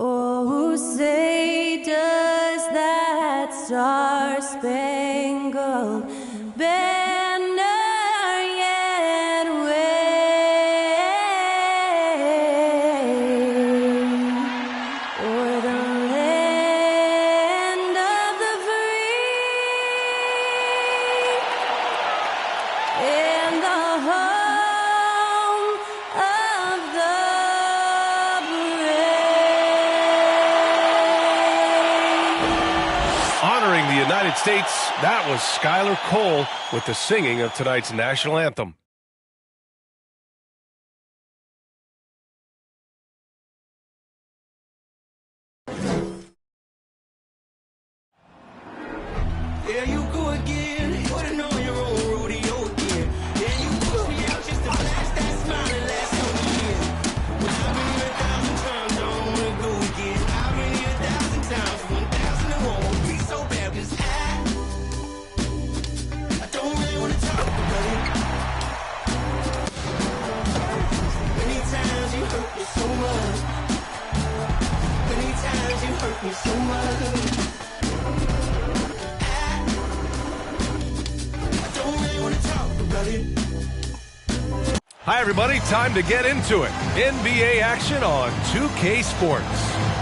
Oh, say does that star-spangled banner yet wave o'er the land of the free and the home of the Honoring the United States, that was Skylar Cole with the singing of tonight's national anthem. There you go again, putting on your own rodeo again. Yeah, you push me out just to blast that smile and last over years. But I've been here 1,000 times, I don't wanna go again. I've been here 1,000 times, 1,001 would be so bad, 'cause I don't really wanna talk about it. Many times you hurt me so much. Many times you hurt me so much. Hi, everybody. Time to get into it. NBA action on 2K Sports.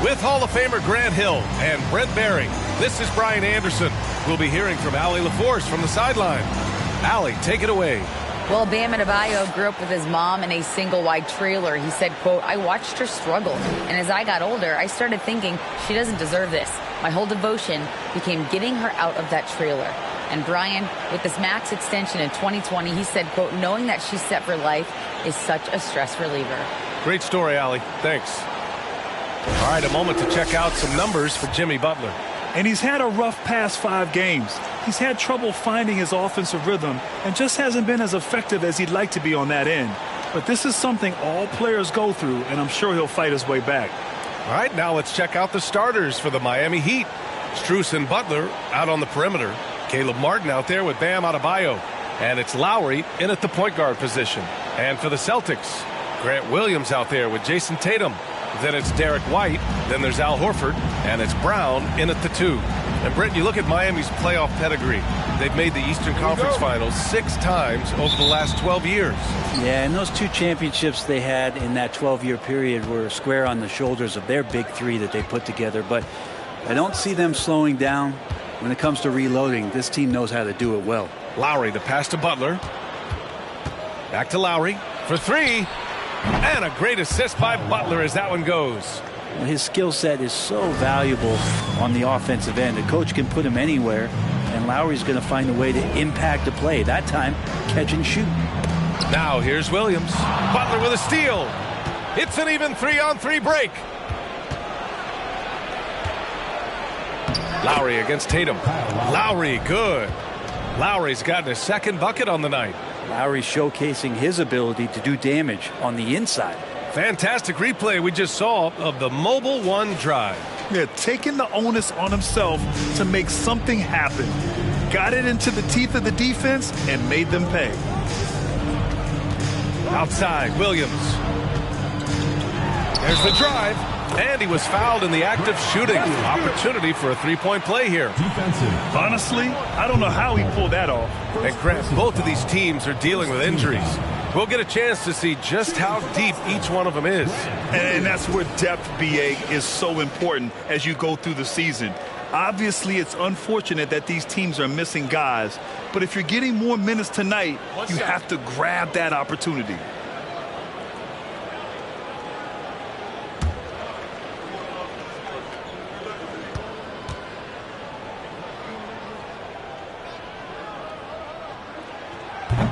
With Hall of Famer Grant Hill and Brent Barry, this is Brian Anderson. We'll be hearing from Allie LaForce from the sideline. Allie, take it away. Well, Bam Adebayo grew up with his mom in a single-wide trailer. He said, quote, "I watched her struggle, and as I got older, I started thinking she doesn't deserve this. My whole devotion became getting her out of that trailer." And Brian, with this max extension in 2020, he said, quote, "Knowing that she's set for life is such a stress reliever." Great story, Allie. Thanks. All right, a moment to check out some numbers for Jimmy Butler. And he's had a rough past 5 games. He's had trouble finding his offensive rhythm and just hasn't been as effective as he'd like to be on that end. But this is something all players go through, and I'm sure he'll fight his way back. All right, now let's check out the starters for the Miami Heat. Strus and Butler out on the perimeter. Caleb Martin out there with Bam Adebayo. And it's Lowry in at the point guard position. And for the Celtics, Grant Williams out there with Jason Tatum. Then it's Derek White. Then there's Al Horford. And it's Brown in at the 2. And Brent, you look at Miami's playoff pedigree. They've made the Eastern Conference Finals 6 times over the last 12 years. Yeah, and those 2 championships they had in that 12-year period were square on the shoulders of their big 3 that they put together. But I don't see them slowing down. When it comes to reloading, this team knows how to do it well. Lowry, the pass to Butler. Back to Lowry for 3. And a great assist by Butler as that one goes. His skill set is so valuable on the offensive end. The coach can put him anywhere, and Lowry's going to find a way to impact the play. That time, catch and shoot. Now here's Williams. Butler with a steal. It's an even 3-on-3 break. Lowry against Tatum. Lowry, good. Lowry's gotten his 2nd bucket on the night. Lowry showcasing his ability to do damage on the inside. Fantastic replay we just saw of the Mobile One drive. Yeah, taking the onus on himself to make something happen. Got it into the teeth of the defense and made them pay. Outside, Williams. There's the drive. And he was fouled in the act of shooting. Opportunity for a 3-point play here. Honestly, I don't know how he pulled that off. And Grant, both of these teams are dealing with injuries. We'll get a chance to see just how deep each one of them is. And that's where depth, BA, is so important as you go through the season. Obviously, it's unfortunate that these teams are missing guys. But if you're getting more minutes tonight, you have to grab that opportunity.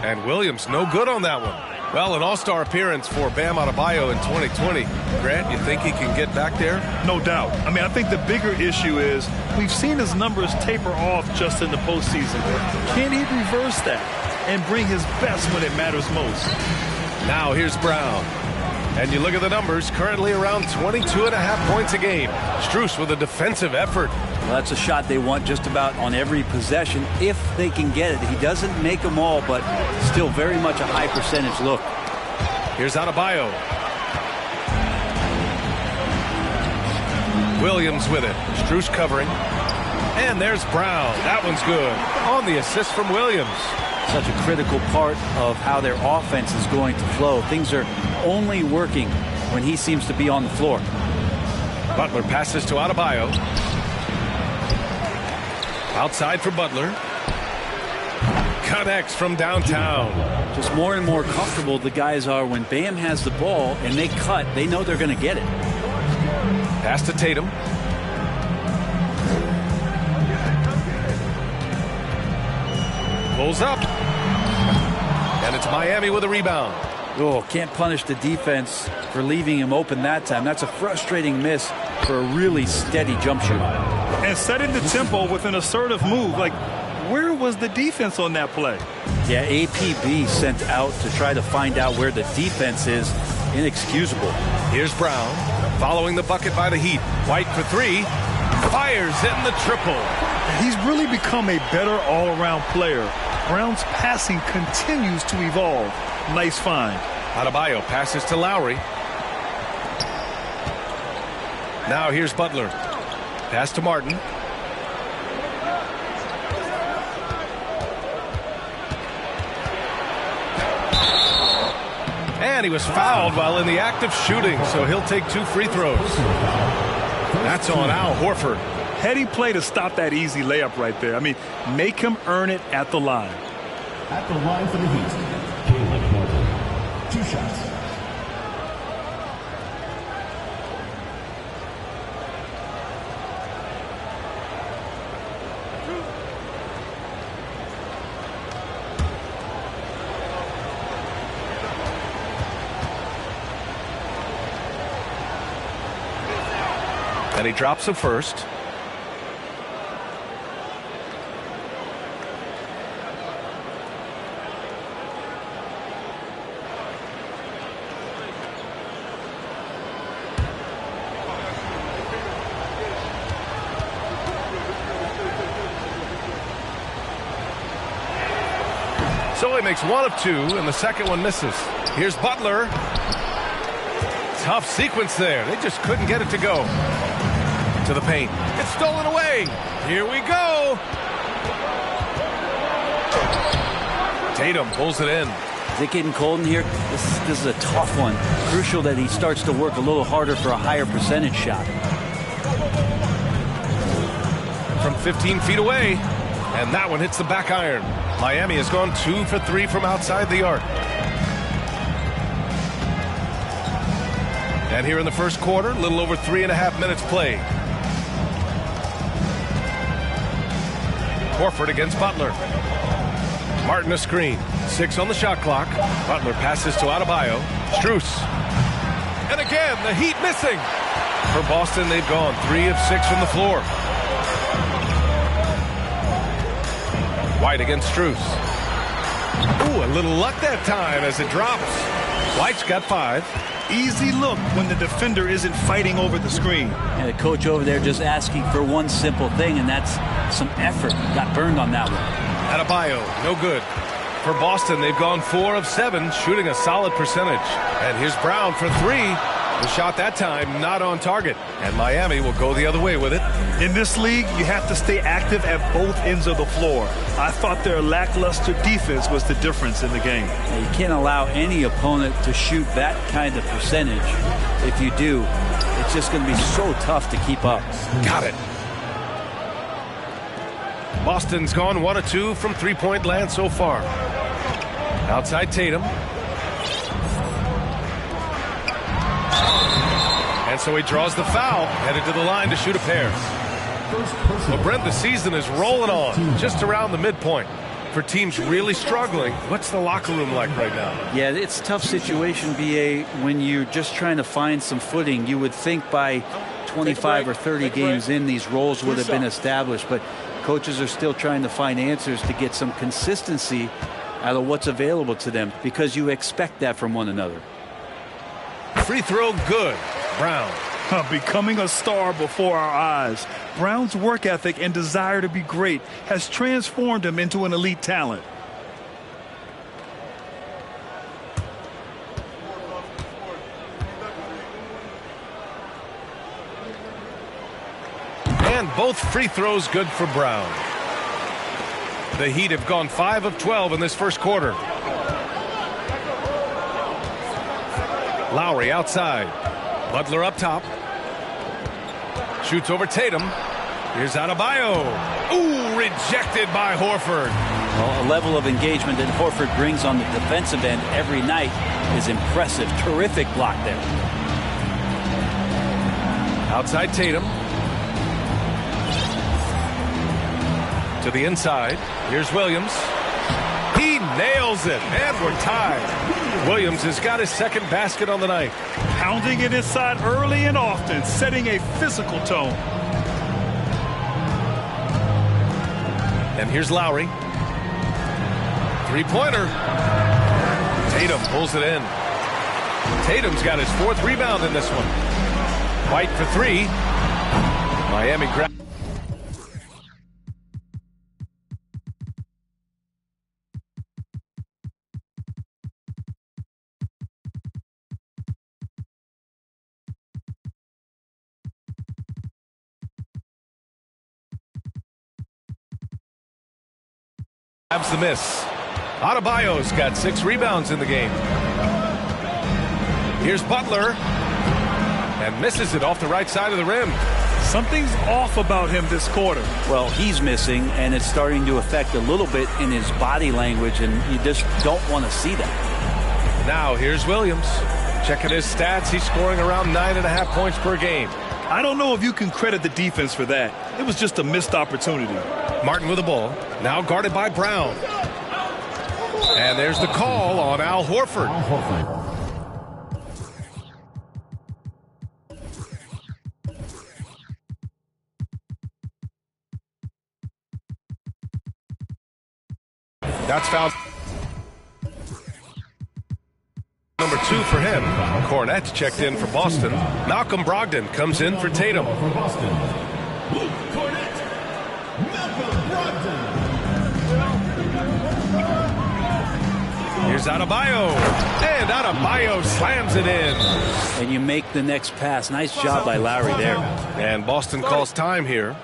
And Williams, no good on that one. Well, an all-star appearance for Bam Adebayo in 2020. Grant, you think he can get back there? No doubt. I mean, I think the bigger issue is we've seen his numbers taper off just in the postseason. Can he reverse that and bring his best when it matters most? Now here's Brown. And you look at the numbers, currently around 22.5 points a game. Strus with a defensive effort. Well, that's a shot they want just about on every possession if they can get it. He doesn't make them all, but still very much a high percentage look. Here's Adebayo. Williams with it. Strus covering. And there's Brown. That one's good. On the assist from Williams. Such a critical part of how their offense is going to flow. Things are only working when he seems to be on the floor. Butler passes to Adebayo. Outside for Butler. Connects from downtown. Just more and more comfortable the guys are when Bam has the ball and they cut. They know they're going to get it. Pass to Tatum. Pulls up. And it's Miami with a rebound. Oh, can't punish the defense for leaving him open that time. That's a frustrating miss for a really steady jump shooter. And setting the tempo with an assertive move. Like, where was the defense on that play? Yeah, APB sent out to try to find out where the defense is. Inexcusable. Here's Brown following the bucket by the Heat. White for three. Fires in the triple. He's really become a better all-around player. Brown's passing continues to evolve. Nice find. Adebayo passes to Lowry. Now here's Butler. Pass to Martin. And he was fouled while in the act of shooting, so he'll take 2 free throws. That's on Al Horford. Heady play to stop that easy layup right there. I mean, make him earn it at the line. At the line for the Heat, Caleb Martin. 2 shots. And he drops the first. So he makes 1 of 2, and the second one misses. Here's Butler. Tough sequence there. They just couldn't get it to go. To the paint. It's stolen away. Here we go. Tatum pulls it in. Is it getting cold in here? This is a tough one. Crucial that he starts to work a little harder for a higher percentage shot. From 15 feet away. And that one hits the back iron. Miami has gone 2 for 3 from outside the arc. And here in the first quarter, a little over 3.5 minutes played. Horford against Butler. Martin a screen. 6 on the shot clock. Butler passes to Adebayo. Strus. And again, the Heat missing. For Boston, they've gone 3 of 6 from the floor. White against Strus. Ooh, a little luck that time as it drops. White's got 5. Easy look when the defender isn't fighting over the screen. And the coach over there just asking for one simple thing, and that's some effort. Got burned on that one. Adebayo, no good. For Boston, they've gone 4 of 7, shooting a solid percentage. And here's Brown for 3. The shot that time not on target. And Miami will go the other way with it. In this league, you have to stay active at both ends of the floor. I thought their lackluster defense was the difference in the game. Now, you can't allow any opponent to shoot that kind of percentage. If you do, it's just going to be so tough to keep up. Got it. Boston's gone 1 of 2 from three-point land so far. Outside Tatum. And so he draws the foul, headed to the line to shoot a pair. Well, Brent, the season is rolling on, just around the midpoint. For teams really struggling, what's the locker room like right now? Yeah, it's a tough situation, BA, when you're just trying to find some footing. You would think by 25 or 30 games in, these roles would have been established, but coaches are still trying to find answers to get some consistency out of what's available to them, because you expect that from one another. Free throw good. Brown. Becoming a star before our eyes. Brown's work ethic and desire to be great has transformed him into an elite talent. And both free throws good for Brown. The Heat have gone 5 of 12 in this first quarter. Lowry outside. Butler up top. Shoots over Tatum. Here's Adebayo. Ooh, rejected by Horford. Well, a level of engagement that Horford brings on the defensive end every night is impressive. Terrific block there. Outside Tatum. To the inside. Here's Williams. He nails it, and we're tied. Williams has got his second basket on the night. Pounding it inside early and often, setting a physical tone. And here's Lowry. Three-pointer. Tatum pulls it in. Tatum's got his 4th rebound in this one. White for 3. Miami grabs. The miss. Adebayo's got 6 rebounds in the game. Here's Butler. And misses it off the right side of the rim. Something's off about him this quarter. Well, he's missing, and it's starting to affect a little bit in his body language, and you just don't want to see that. Now here's Williams. Checking his stats, he's scoring around 9.5 points per game. I don't know if you can credit the defense for that. It was just a missed opportunity. Martin with the ball. Now guarded by Brown. And there's the call on Al Horford. That's foul number 2 for him. Cornette's checked in for Boston. Malcolm Brogdon comes in for Tatum. For Boston, Luke Cornette, Malcolm Brogdon. Here's Adebayo. And Adebayo slams it in. And you make the next pass. Nice job by Lowry there. And Boston calls time here.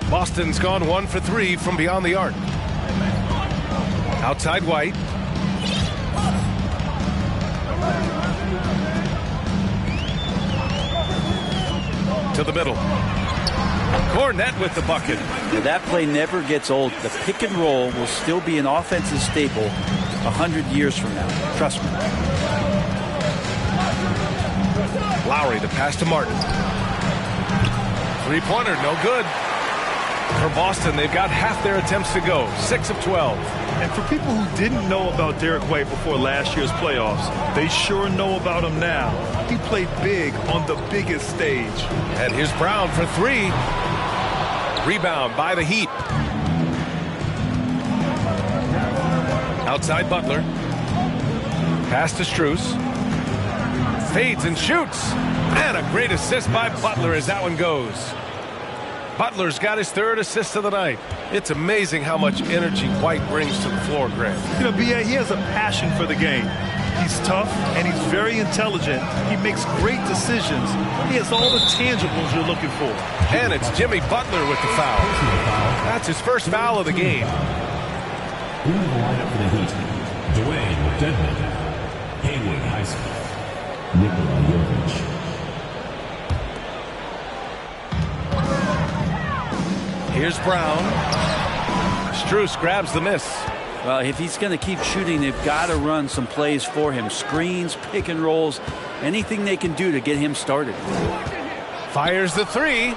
Boston's gone 1 for 3 from beyond the arc. Outside White. To the middle. Cornette with the bucket. Now, that play never gets old. The pick and roll will still be an offensive staple 100 years from now. Trust me. Lowry, the pass to Martin. Three-pointer, no good. For Boston, they've got half their attempts to go, 6 of 12. And for people who didn't know about Derek White before last year's playoffs, they sure know about him now. He played big on the biggest stage. And here's Brown for 3. Rebound by the Heat. Outside Butler. Pass to Strus. Fades and shoots. And a great assist by Butler as that one goes. Butler's got his 3rd assist of the night. It's amazing how much energy White brings to the floor, Grant. You know, B.A., he has a passion for the game. He's tough and he's very intelligent. He makes great decisions. He has all the tangibles you're looking for. And it's Jimmy Butler with the foul. That's his first foul of the game. Into the lineup for the Heat, Dwayne Dedmon, Haywood High School, Nikola Jovic. Here's Brown. Strus grabs the miss. Well, if he's going to keep shooting, they've got to run some plays for him. Screens, pick and rolls, anything they can do to get him started. Fires the 3.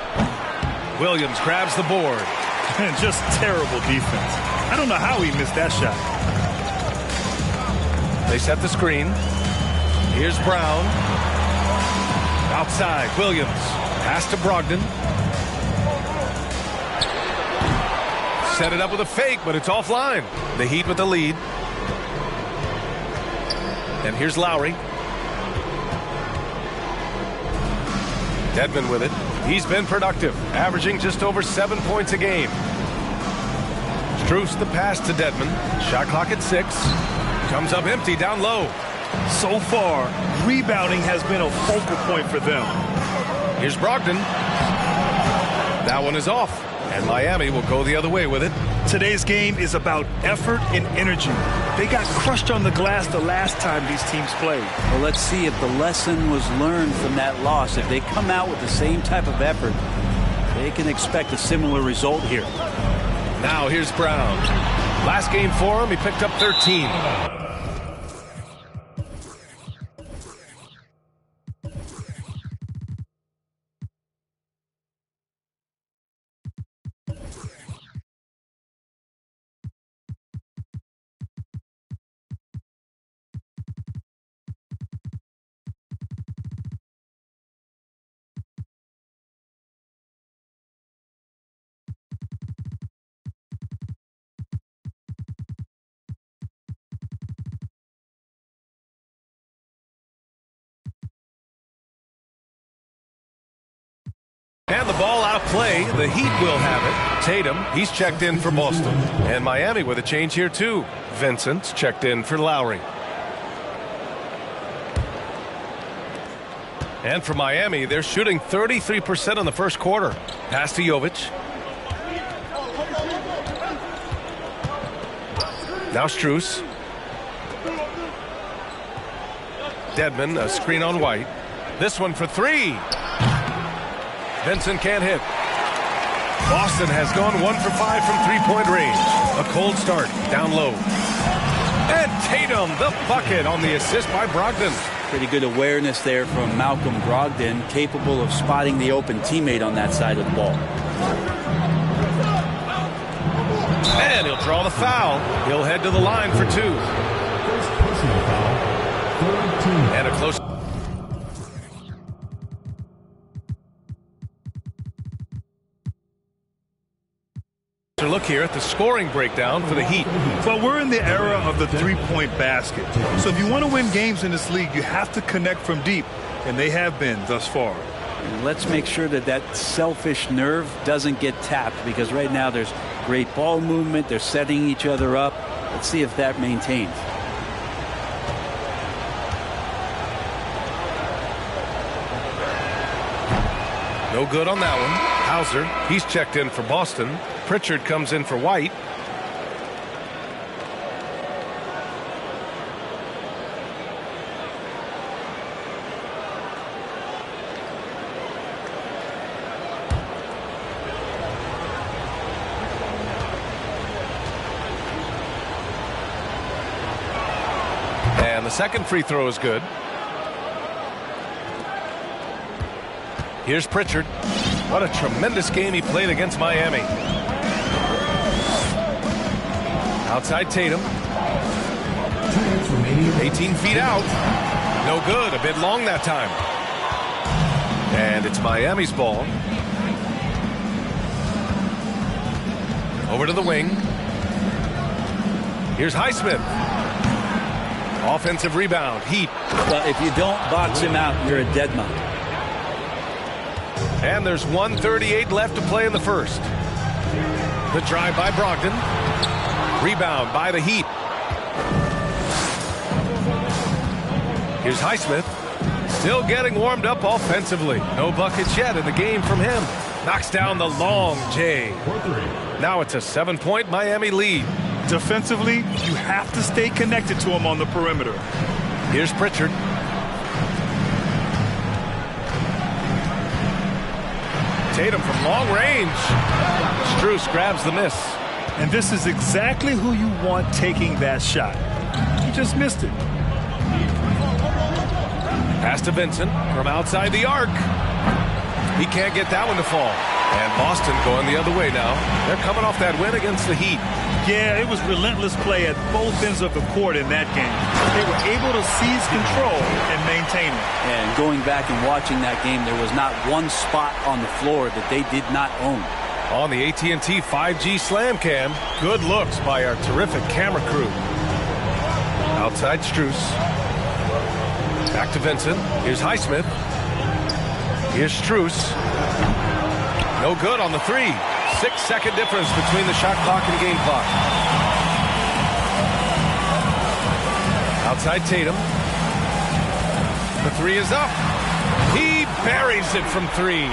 Williams grabs the board. And just terrible defense. I don't know how he missed that shot. They set the screen. Here's Brown. Outside, Williams. Pass to Brogdon. Set it up with a fake, but it's offline. The Heat with the lead. And here's Lowry. Dedmon with it. He's been productive, averaging just over 7 points a game. Strus the pass to Dedmon. Shot clock at 6. Comes up empty down low. So far, rebounding has been a focal point for them. Here's Brogdon. That one is off. And Miami will go the other way with it. Today's game is about effort and energy. They got crushed on the glass the last time these teams played. Well, let's see if the lesson was learned from that loss. If they come out with the same type of effort, they can expect a similar result here. Now here's Brown. Last game for him, he picked up 13. And the ball out of play. The Heat will have it. Tatum, he's checked in for Boston. And Miami with a change here, too. Vincent's checked in for Lowry. And for Miami, they're shooting 33% in the first quarter. Pass to Jovic. Now Strus. Dedmon, a screen on White. This one for 3. Vincent can't hit. Boston has gone 1 for 5 from three-point range. A cold start, down low. And Tatum, the bucket on the assist by Brogdon. Pretty good awareness there from Malcolm Brogdon, capable of spotting the open teammate on that side of the ball. And he'll draw the foul. He'll head to the line for 2. First personal foul, 3rd team. And a close. Look here at the scoring breakdown for the Heat. Well, we're in the era of the three-point basket. So if you want to win games in this league, you have to connect from deep, and they have been thus far. And let's make sure that that selfish nerve doesn't get tapped, because right now there's great ball movement. They're setting each other up. Let's see if that maintains. No good on that one. Hauser, he's checked in for Boston. Pritchard comes in for White. And the second free throw is good. Here's Pritchard. What a tremendous game he played against Miami. Outside Tatum. 2 minutes remaining. 18 feet out. No good. A bit long that time. And it's Miami's ball. Over to the wing. Here's Highsmith. Offensive rebound. Heat. Well, if you don't box him out, you're a dead man. And there's 1:38 left to play in the first. The drive by Brogdon. Rebound by the Heat. Here's Highsmith. Still getting warmed up offensively. No buckets yet in the game from him. Knocks down the long J. Now it's a 7-point Miami lead. Defensively, you have to stay connected to him on the perimeter. Here's Pritchard. Tatum from long range. Strus grabs the miss. And this is exactly who you want taking that shot. He just missed it. Pass to Vincent from outside the arc. He can't get that one to fall. And Boston going the other way now. They're coming off that win against the Heat. Yeah, it was relentless play at both ends of the court in that game. They were able to seize control and maintain it. And going back and watching that game, there was not one spot on the floor that they did not own. On the AT&T 5G Slam Cam, good looks by our terrific camera crew. Outside Strus. Back to Vincent. Here's Highsmith. Here's Strus. No good on the three. 6-second difference between the shot clock and game clock. Outside Tatum. The three is up. He buries it from three.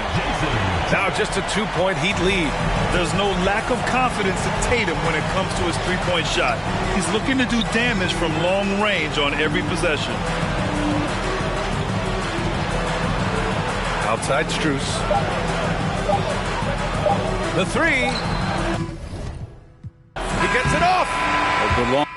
Now just a 2-point Heat lead. There's no lack of confidence in Tatum when it comes to his three-point shot. He's looking to do damage from long range on every possession. Outside Strus. The three. He gets it off. A good long.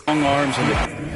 Long arms and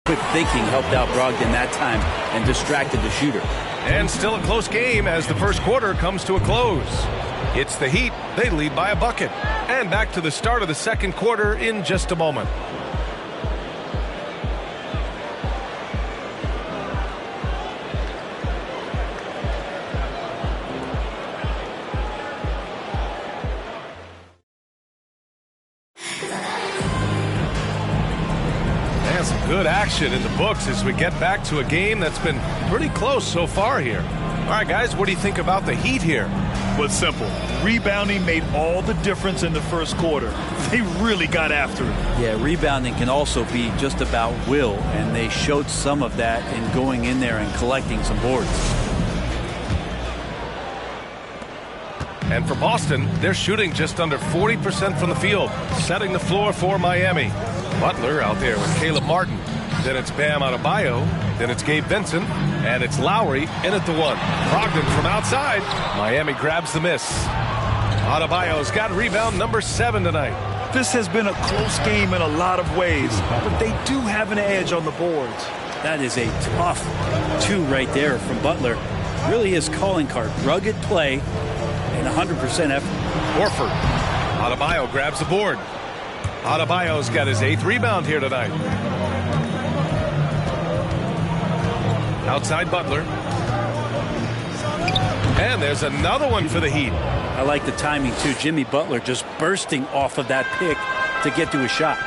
quick thinking helped out Brogdon that time and distracted the shooter. And still a close game as the first quarter comes to a close. It's the Heat. They lead by a bucket. And back to the start of the second quarter in just a moment. Good action in the books as we get back to a game that's been pretty close so far here. All right, guys, what do you think about the Heat here? Well, it's simple. Rebounding made all the difference in the first quarter. They really got after it. Yeah, rebounding can also be just about will, and they showed some of that in going in there and collecting some boards. And for Boston, they're shooting just under 40% from the field, setting the floor for Miami. Butler out there with Caleb Martin. Then it's Bam Adebayo. Then it's Gabe Vincent. And it's Lowry in at the one. Brogdon from outside. Miami grabs the miss. Adebayo's got rebound number 7 tonight. This has been a close game in a lot of ways, but they do have an edge on the boards. That is a tough 2 right there from Butler. Really his calling card. Rugged play and 100% effort. Horford. Adebayo grabs the board. Adebayo's got his 8th rebound here tonight. Outside Butler. And there's another one for the Heat. I like the timing, too. Jimmy Butler just bursting off of that pick to get to a shot.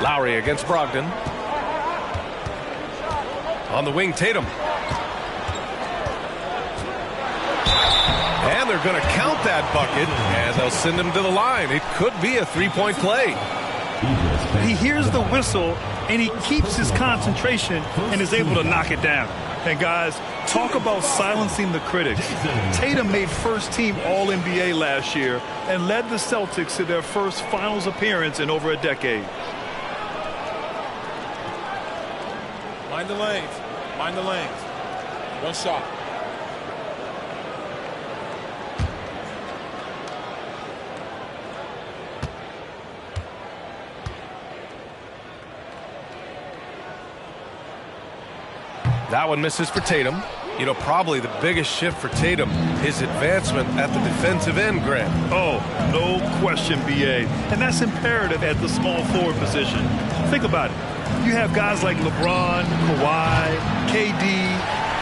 Lowry against Brogdon. On the wing, Tatum. And they're going to count that bucket, and they'll send him to the line. It could be a three-point play. He hears the whistle, and he keeps his concentration and is able to knock it down. And, guys, talk about silencing the critics. Tatum made first-team All-NBA last year and led the Celtics to their first finals appearance in over a decade. Mind the lanes. Mind the lanes. No shot. That one misses for Tatum. You know, probably the biggest shift for Tatum, his advancement at the defensive end, Grant. Oh, no question, B.A. And that's imperative at the small forward position. Think about it. You have guys like LeBron, Kawhi, KD.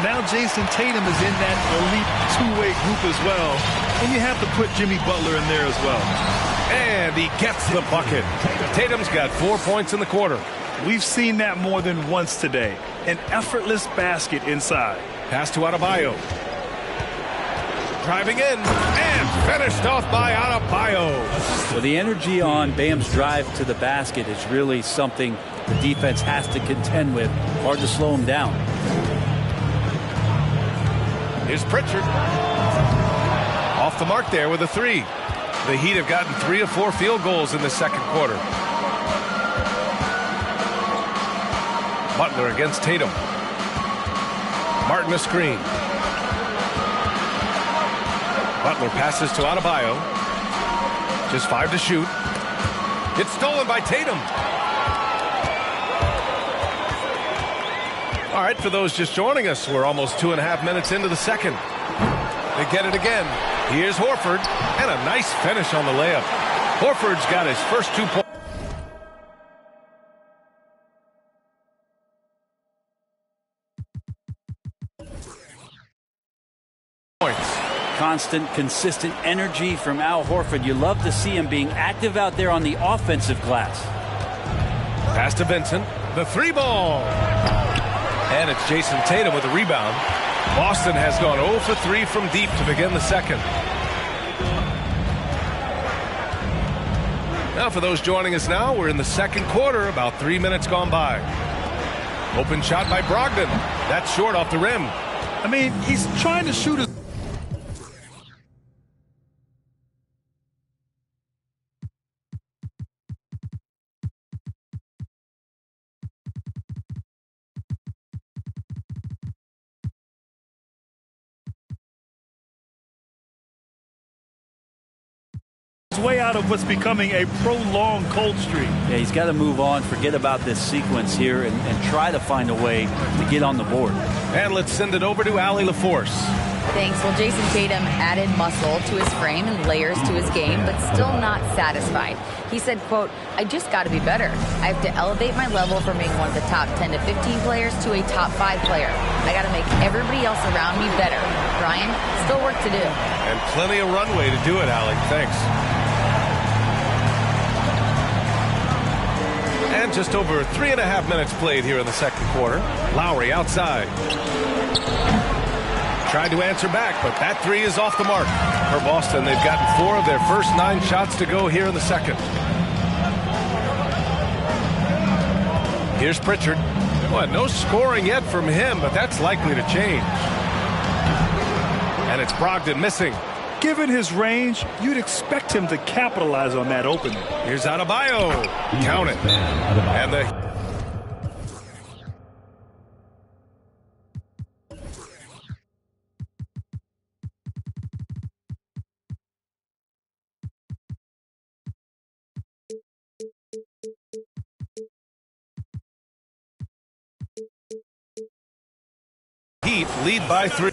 Now Jason Tatum is in that elite two-way group as well. And you have to put Jimmy Butler in there as well. And he gets the bucket. Tatum's got 4 points in the quarter. We've seen that more than once today. An effortless basket inside. Pass to Adebayo. Driving in and finished off by Adebayo. Well, the energy on Bam's drive to the basket is really something the defense has to contend with. Hard to slow him down. Here's Pritchard. Off the mark there with a 3. The Heat have gotten 3 of 4 field goals in the second quarter. Butler against Tatum. Martin a screen. Butler passes to Adebayo. Just 5 to shoot. It's stolen by Tatum. All right, for those just joining us, we're almost 2.5 minutes into the second. They get it again. Here's Horford, and a nice finish on the layup. Horford's got his first 2 points. Constant, consistent energy from Al Horford. You love to see him being active out there on the offensive glass. Pass to Vincent. The 3-ball. And it's Jason Tatum with the rebound. Boston has gone 0 for 3 from deep to begin the second. Now, for those joining us now, we're in the second quarter, about 3 minutes gone by. Open shot by Brogdon. That's short off the rim. I mean, he's trying to shoot his way out of what's becoming a prolonged cold streak. Yeah, he's got to move on, forget about this sequence here, and try to find a way to get on the board. And let's send it over to Allie LaForce. Thanks. Well, Jason Tatum added muscle to his frame and layers to his game, but still not satisfied. He said, quote, "I just got to be better. I have to elevate my level from being one of the top 10 to 15 players to a top 5 player. I got to make everybody else around me better. Brian, still work to do." And plenty of runway to do it, Allie. Thanks. And just over 3.5 minutes played here in the second quarter. Lowry outside. Tried to answer back, but that 3 is off the mark. For Boston, they've gotten 4 of their first 9 shots to go here in the second. Here's Pritchard. Well, no scoring yet from him, but that's likely to change. And it's Brogdon missing. Given his range, you'd expect him to capitalize on that opening. Here's Adebayo. Count it. And the Heat lead by 3.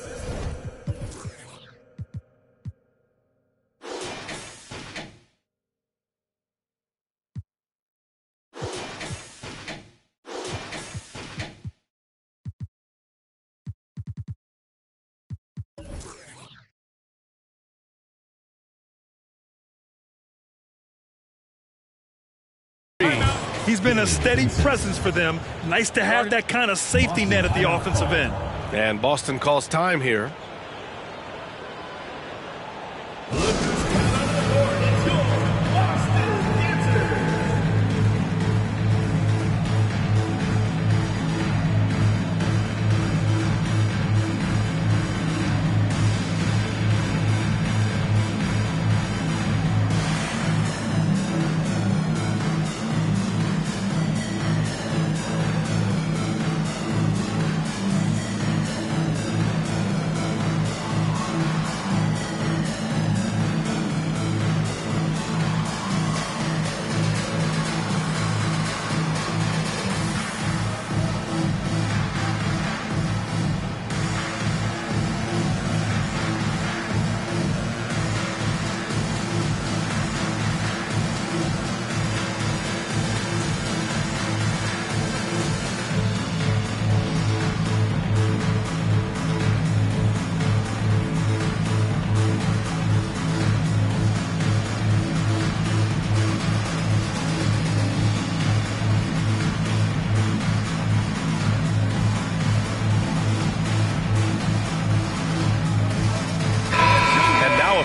He's been a steady presence for them. Nice to have that kind of safety net at the offensive end. And Boston calls time here.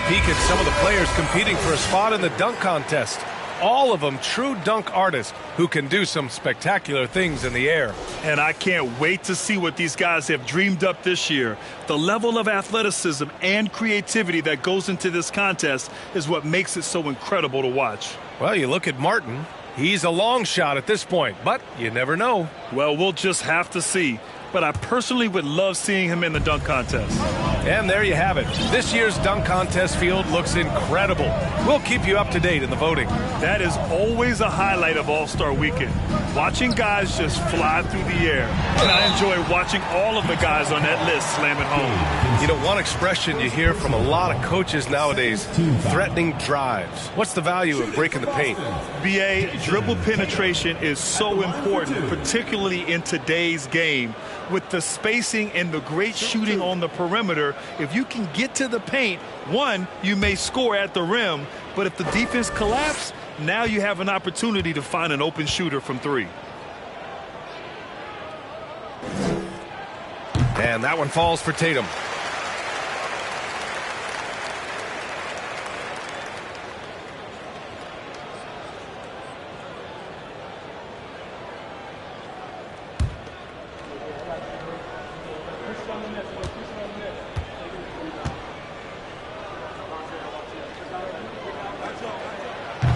Peek at some of the players competing for a spot in the dunk contest. All of them true dunk artists who can do some spectacular things in the air. And I can't wait to see what these guys have dreamed up this year. The level of athleticism and creativity that goes into this contest is what makes it so incredible to watch. Well, you look at Martin. He's a long shot at this point, but you never know. Well, we'll just have to see. But I personally would love seeing him in the dunk contest. And there you have it. This year's dunk contest field looks incredible. We'll keep you up to date in the voting. That is always a highlight of All-Star Weekend. Watching guys just fly through the air. And I enjoy watching all of the guys on that list slam it home. You know, one expression you hear from a lot of coaches nowadays, threatening drives. What's the value of breaking the paint? BA, dribble penetration is so important, particularly in today's game. With the spacing and the great shooting on the perimeter, if you can get to the paint, one, you may score at the rim, but if the defense collapses, now you have an opportunity to find an open shooter from three. And that one falls for Tatum.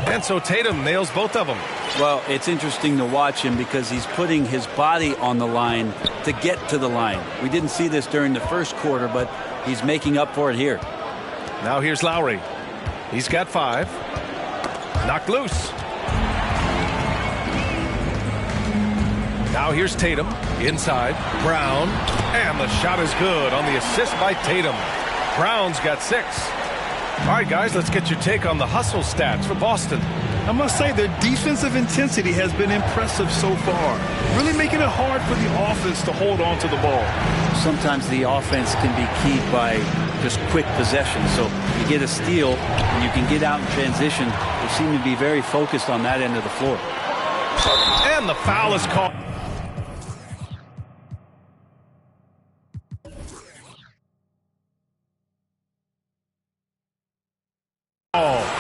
And so Tatum nails both of them. Well, it's interesting to watch him because he's putting his body on the line to get to the line. We didn't see this during the first quarter, but he's making up for it here. Now here's Lowry. He's got 5. Knocked loose. Now here's Tatum. Inside. Brown. And the shot is good on the assist by Tatum. Brown's got 6. All right, guys, let's get your take on the hustle stats for Boston. I must say their defensive intensity has been impressive so far, really making it hard for the offense to hold on to the ball. Sometimes the offense can be keyed by just quick possession. So you get a steal and you can get out in transition. They seem to be very focused on that end of the floor. And the foul is called.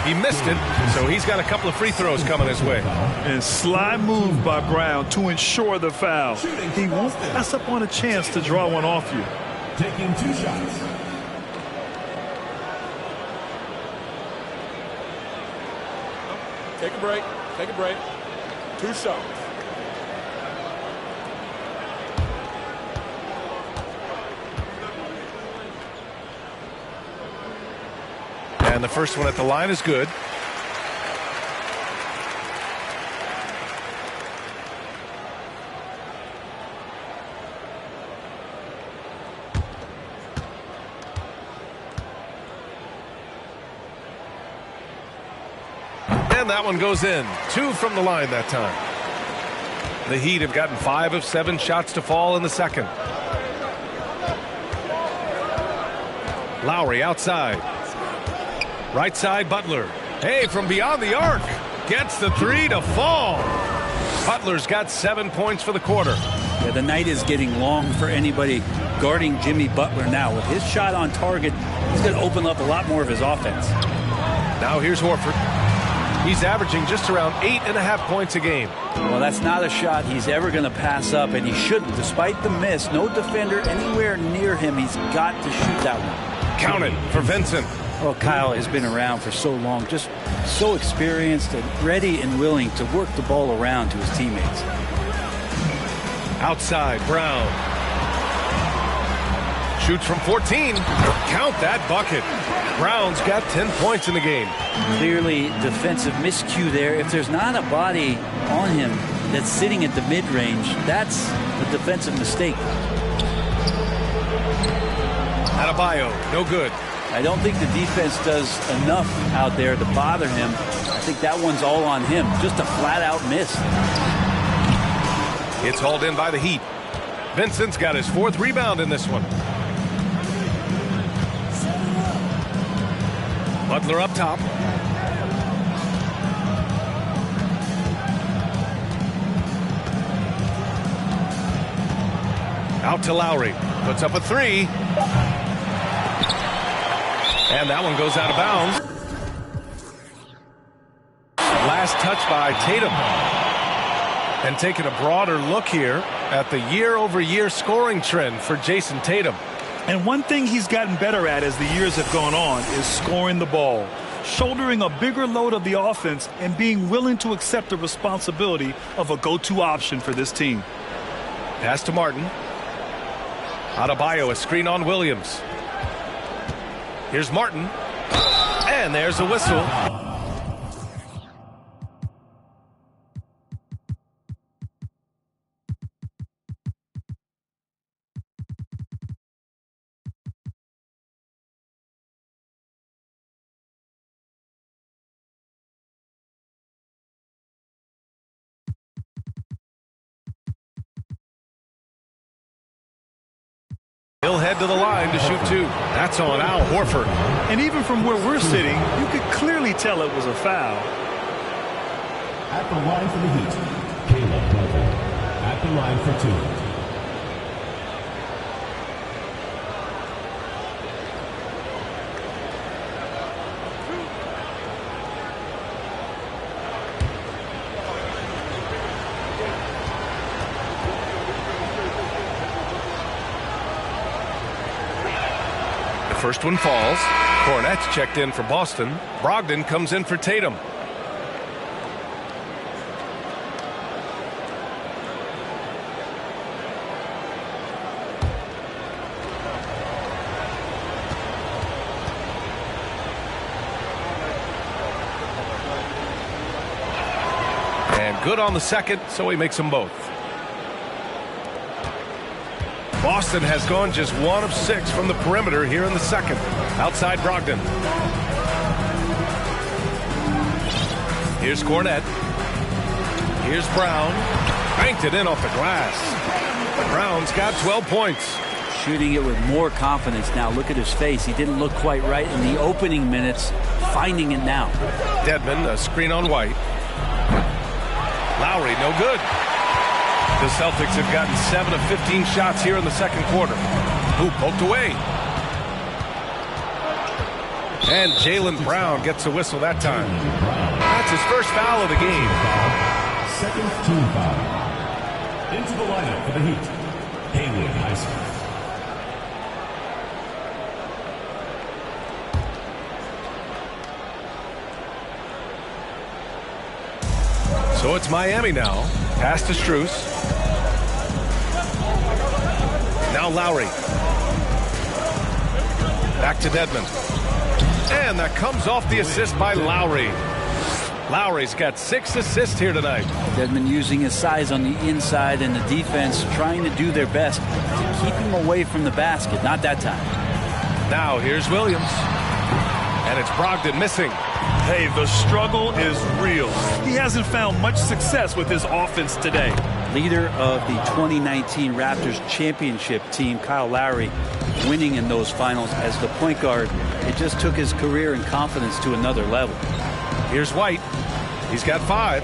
He missed it, so he's got a couple of free throws coming his way. And sly move by Brown to ensure the foul. He won't pass up on a chance to draw one off you. Taking 2 shots. Take a break. Take a break. 2 shots. And the first one at the line is good. And that one goes in. 2 from the line that time. The Heat have gotten 5 of 7 shots to fall in the second. Lowry outside. Right side, Butler. Hey, from beyond the arc. Gets the 3 to fall. Butler's got 7 points for the quarter. Yeah, the night is getting long for anybody guarding Jimmy Butler now. With his shot on target, he's going to open up a lot more of his offense. Now here's Horford. He's averaging just around 8.5 points a game. Well, that's not a shot he's ever going to pass up, and he shouldn't. Despite the miss, no defender anywhere near him. He's got to shoot that one. Count it for Vincent. Well, Kyle has been around for so long, just so experienced and ready and willing to work the ball around to his teammates. Outside, Brown. Shoots from 14. Count that bucket. Brown's got 10 points in the game. Clearly defensive miscue there. If there's not a body on him that's sitting at the mid-range, that's a defensive mistake. Adebayo, no good. I don't think the defense does enough out there to bother him. I think that one's all on him. Just a flat-out miss. It's hauled in by the Heat. Vincent's got his 4th rebound in this one. Butler up top. Out to Lowry. Puts up a 3. And that one goes out of bounds. Last touch by Tatum. And taking a broader look here at the year-over-year scoring trend for Jason Tatum. And one thing he's gotten better at as the years have gone on is scoring the ball, shouldering a bigger load of the offense, and being willing to accept the responsibility of a go-to option for this team. Pass to Martin. Adebayo, a screen on Williams. Here's Martin. And there's a whistle. He'll head to the line to shoot 2. That's on Al Horford. And even from where we're sitting, you could clearly tell it was a foul. At the line for the Heat, Caleb Butler. At the line for 2. First one falls. Cornette's checked in for Boston. Brogdon comes in for Tatum. And good on the second, so he makes them both. Boston has gone just 1 of 6 from the perimeter here in the second. Outside Brogdon. Here's Cornette. Here's Brown. Banked it in off the glass. Brown's got 12 points. Shooting it with more confidence now. Look at his face. He didn't look quite right in the opening minutes. Finding it now. Dedmon, a screen on White. Lowry, no good. The Celtics have gotten 7 of 15 shots here in the second quarter. Who poked away. And Jaylen Brown gets a whistle that time. That's his first foul of the game. Second team foul. Into the lineup for the Heat, Haywood High School. So it's Miami now. Pass to Strus. Now Lowry. Back to Dedmon. And that comes off the assist by Lowry. Lowry's got 6 assists here tonight. Dedmon using his size on the inside and the defense trying to do their best to keep him away from the basket. Not that time. Now here's Williams. And it's Brogdon missing. Hey, the struggle is real. He hasn't found much success with his offense today. Leader of the 2019 Raptors championship team, Kyle Lowry, winning in those finals as the point guard. It just took his career and confidence to another level. Here's White. He's got 5.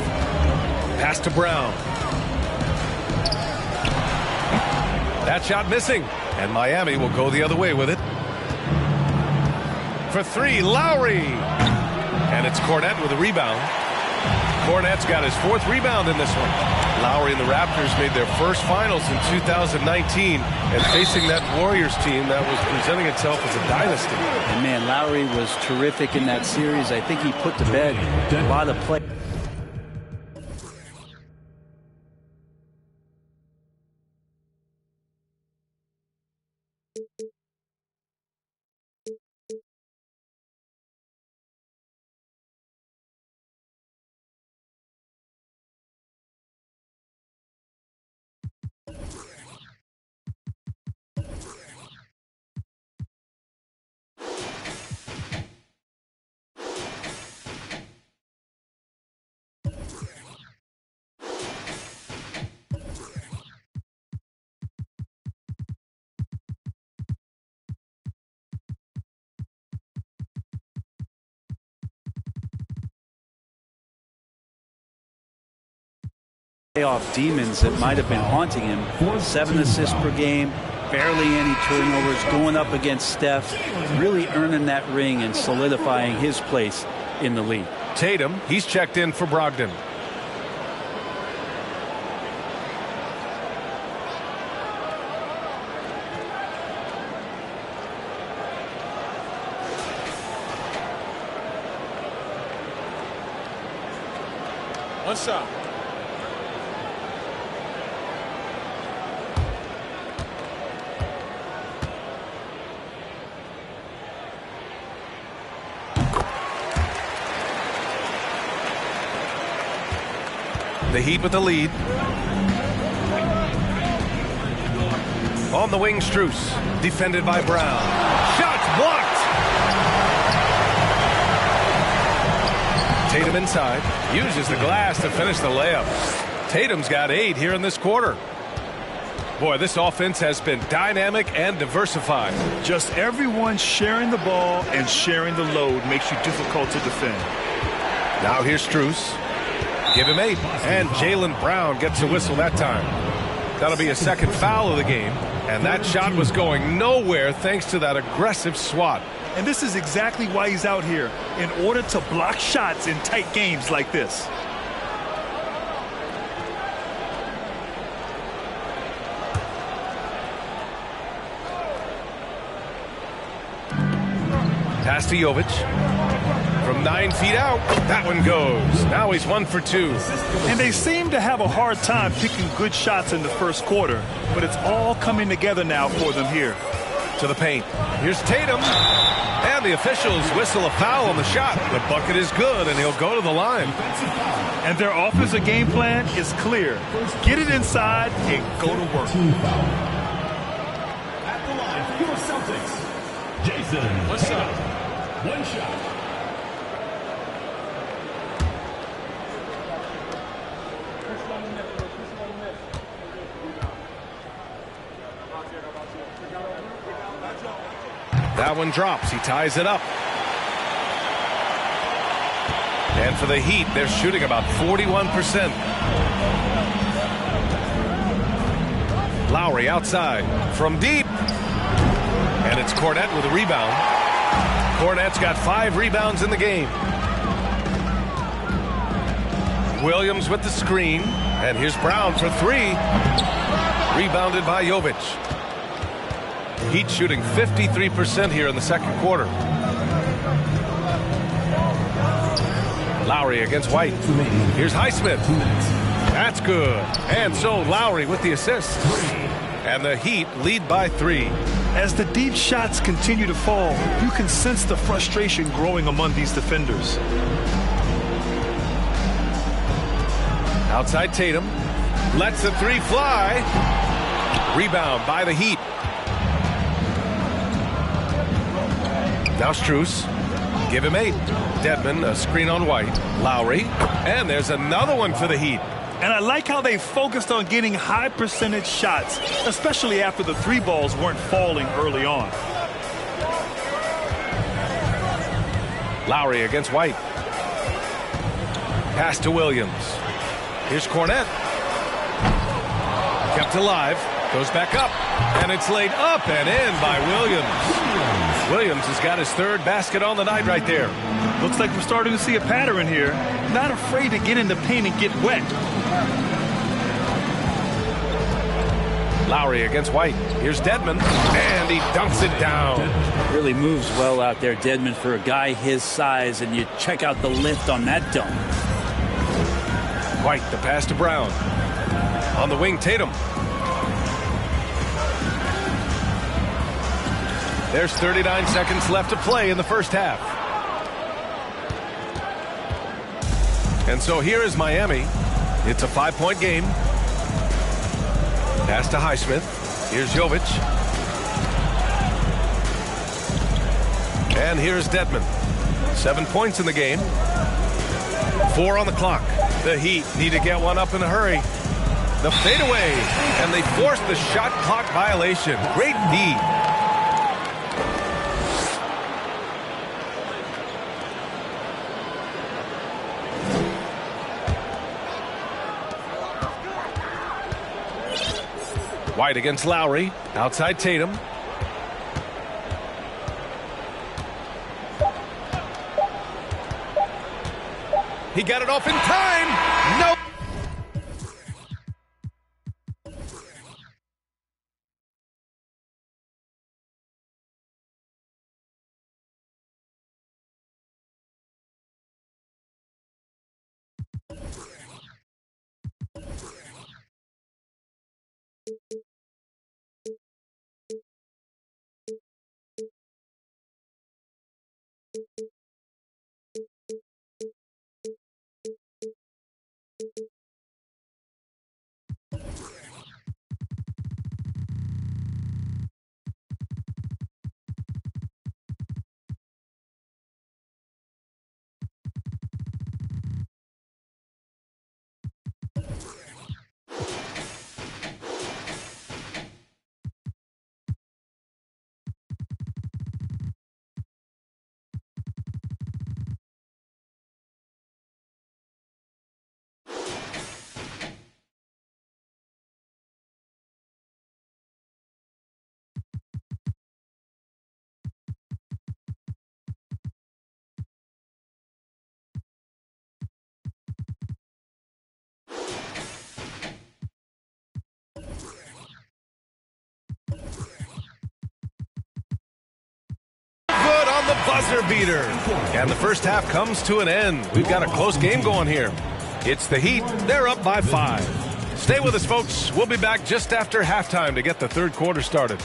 Pass to Brown. That shot missing, and Miami will go the other way with it. For three, Lowry. And it's Cornette with a rebound. Cornette's got his 4th rebound in this one. Lowry and the Raptors made their first finals in 2019, and facing that Warriors team that was presenting itself as a dynasty. And man, Lowry was terrific in that series. I think he put to bed a lot of play. Playoff demons that might have been haunting him. 7 assists per game, barely any turnovers, going up against Steph, really earning that ring and solidifying his place in the league. Tatum, he's checked in for Brogdon. One shot. The Heat with the lead. On the wing, Strus. Defended by Brown. Shots blocked. Tatum inside. Uses the glass to finish the layup. Tatum's got 8 here in this quarter. Boy, this offense has been dynamic and diversified. Just everyone sharing the ball and sharing the load makes you difficult to defend. Now here's Strus. Give him 8. And Jaylen Brown gets a whistle that time. That'll be a second foul of the game. And that shot was going nowhere thanks to that aggressive swat. And this is exactly why he's out here, in order to block shots in tight games like this. Pass to Jovic. From 9 feet out, that one goes. Now he's 1 for 2. And they seem to have a hard time picking good shots in the first quarter, but it's all coming together now for them here. To the paint. Here's Tatum. And the officials whistle a foul on the shot. The bucket is good, and he'll go to the line. And their offensive game plan is clear. Get it inside and go to work. At the line for your Celtics, Jason. What's up? 1 shot. That one drops. He ties it up. And for the Heat, they're shooting about 41%. Lowry outside from deep. And it's Cornette with a rebound. Cornette's got 5 rebounds in the game. Williams with the screen. And here's Brown for 3. Rebounded by Jovic. Heat shooting 53% here in the second quarter. Lowry against White. Here's Highsmith. That's good. And so Lowry with the assist. And the Heat lead by 3. As the deep shots continue to fall, you can sense the frustration growing among these defenders. Outside Tatum. Lets the 3 fly. Rebound by the Heat. Now Strus. Give him 8. Dedmon, a screen on White. Lowry. And there's another one for the Heat. And I like how they focused on getting high percentage shots, especially after the 3 balls weren't falling early on. Lowry against White. Pass to Williams. Here's Cornette. Kept alive. Goes back up. And it's laid up and in by Williams. Williams has got his third basket on the night right there. Looks like we're starting to see a pattern here. Not afraid to get in the paint and get wet. Lowry against White. Here's Dedmon. And he dunks it down. Really moves well out there, Dedmon, for a guy his size, and you check out the lift on that dunk. White, the pass to Brown. On the wing, Tatum. There's 39 seconds left to play in the first half. And so here is Miami. It's a 5-point game. Pass to Highsmith. Here's Jovic. And here's Dedmon. 7 points in the game. 4 on the clock. The Heat need to get one up in a hurry. The fadeaway. And they force the shot clock violation. Great D. White against Lowry. Outside Tatum. He got it off in time. Nope. Good on the buzzer beater. And the first half comes to an end. We've got a close game going here. It's the Heat. They're up by 5. Stay with us, folks. We'll be back just after halftime to get the third quarter started.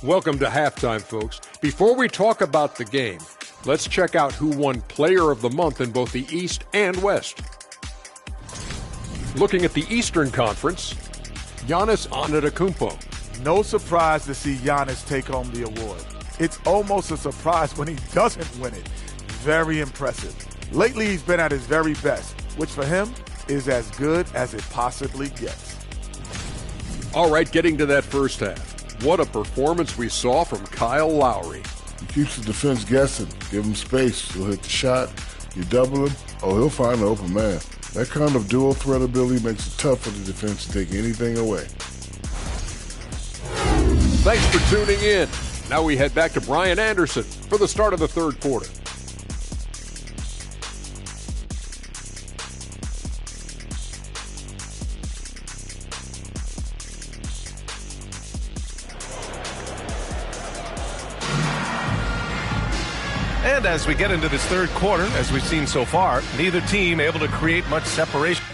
Welcome to halftime, folks. Before we talk about the game, let's check out who won Player of the Month in both the East and West. Looking at the Eastern Conference, Giannis Antetokounmpo. No surprise to see Giannis take home the award. It's almost a surprise when he doesn't win it. Very impressive. Lately, he's been at his very best, which for him is as good as it possibly gets. All right, getting to that first half. What a performance we saw from Kyle Lowry. He keeps the defense guessing. Give him space. He'll hit the shot. You double him. Oh, he'll find an open man. That kind of dual threat ability makes it tough for the defense to take anything away. Thanks for tuning in. Now we head back to Brian Anderson for the start of the third quarter. And as we get into this third quarter, as we've seen so far, neither team able to create much separation.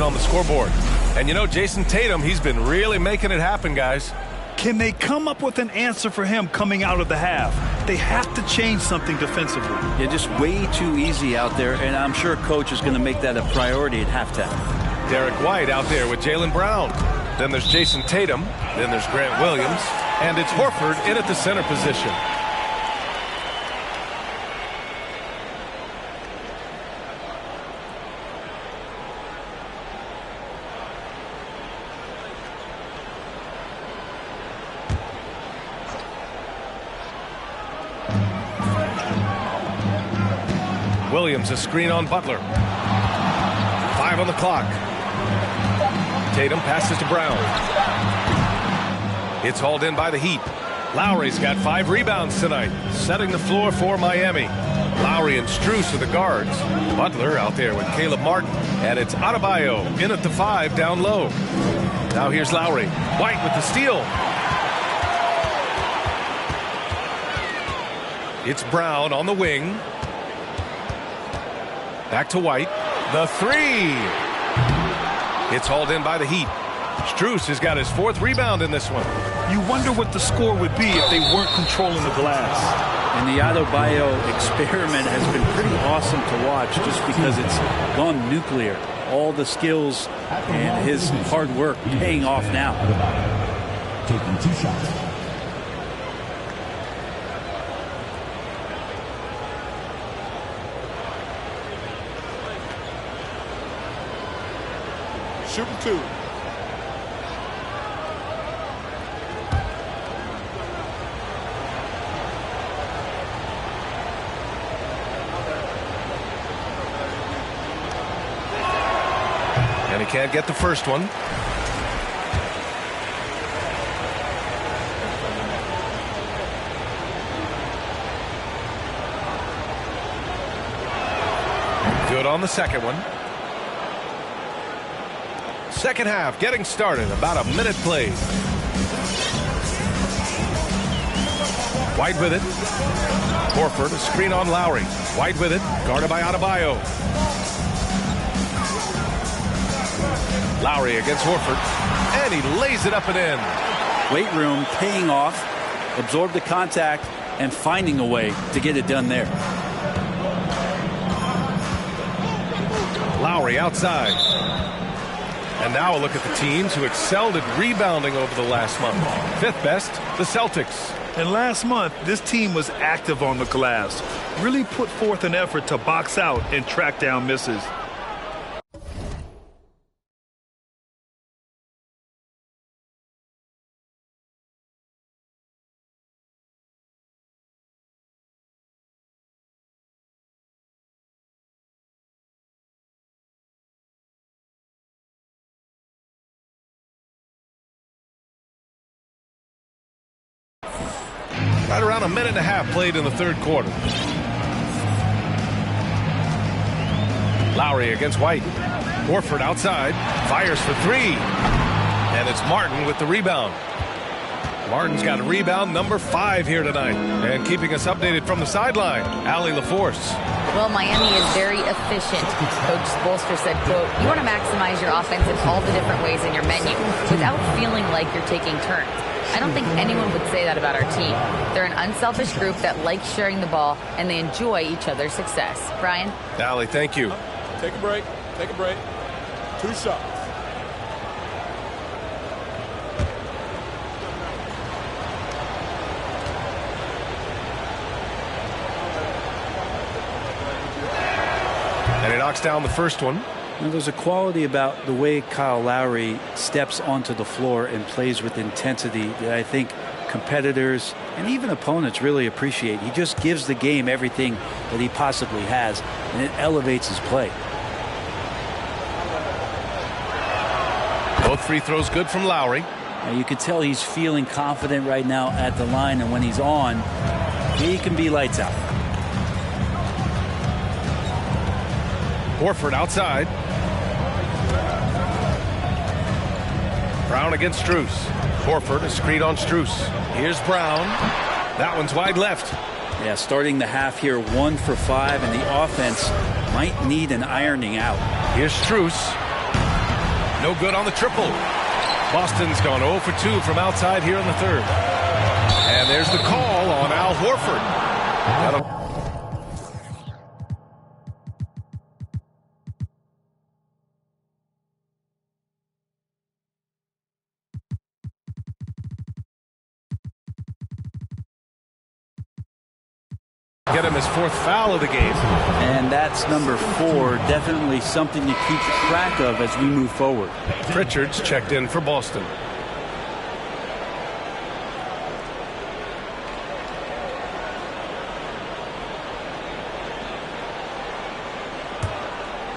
on the scoreboard. And you know, Jason Tatum, he's been really making it happen, guys. Can they come up with an answer for him coming out of the half? They have to change something defensively. They're just way too easy out there, and I'm sure coach is going to make that a priority at halftime. Derek White out there with Jaylen Brown. Then there's Jason Tatum. Then there's Grant Williams. And it's Horford in at the center position. Williams, a screen on Butler. 5 on the clock. Tatum passes to Brown. It's hauled in by the Heat. Lowry's got 5 rebounds tonight, setting the floor for Miami. Lowry and Strus are the guards. Butler out there with Caleb Martin. And it's Adebayo in at the 5 down low. Now here's Lowry. White with the steal. It's Brown on the wing. Back to White. The 3. It's hauled in by the Heat. Strus has got his 4th rebound in this one. You wonder what the score would be if they weren't controlling the glass. And the Adebayo experiment has been pretty awesome to watch just because it's gone nuclear. All the skills and his hard work paying off now. Taking 2 shots. Shooting 2. And he can't get the first one. Good on the second one. Second half getting started. About a minute played. White with it. Horford, a screen on Lowry. White with it. Guarded by Adebayo. Lowry against Horford. And he lays it up and in. Weight room paying off. Absorb the contact and finding a way to get it done there. Lowry outside. And now a look at the teams who excelled at rebounding over the last month. 5th best, the Celtics. And last month, this team was active on the glass. Really put forth an effort to box out and track down misses. Right around a minute and a half played in the 3rd quarter. Lowry against White. Horford outside. Fires for 3. And it's Martin with the rebound. Martin's got a rebound number 5 here tonight. And keeping us updated from the sideline, Allie LaForce. Well, Miami is very efficient. Coach Spoelstra said, quote, you want to maximize your offense in all the different ways in your menu without feeling like you're taking turns. I don't think anyone would say that about our team. They're an unselfish group that likes sharing the ball, and they enjoy each other's success. Brian? Allie, thank you. Take a break. Take a break. 2 shots. And he knocks down the first one. Now, there's a quality about the way Kyle Lowry steps onto the floor and plays with intensity that I think competitors and even opponents really appreciate. He just gives the game everything that he possibly has, and it elevates his play. Both free throws good from Lowry. Now, you can tell he's feeling confident right now at the line, and when he's on, he can be lights out. Horford outside. Brown against Strus. Horford, a screen on Strus. Here's Brown. That one's wide left. Yeah, starting the half here 1 for 5, and the offense might need an ironing out. Here's Strus. No good on the triple. Boston's gone 0 for 2 from outside here in the third. And there's the call on Al Horford. Get him his 4th foul of the game. And that's number 4. Definitely something to keep track of as we move forward. Pritchard's checked in for Boston.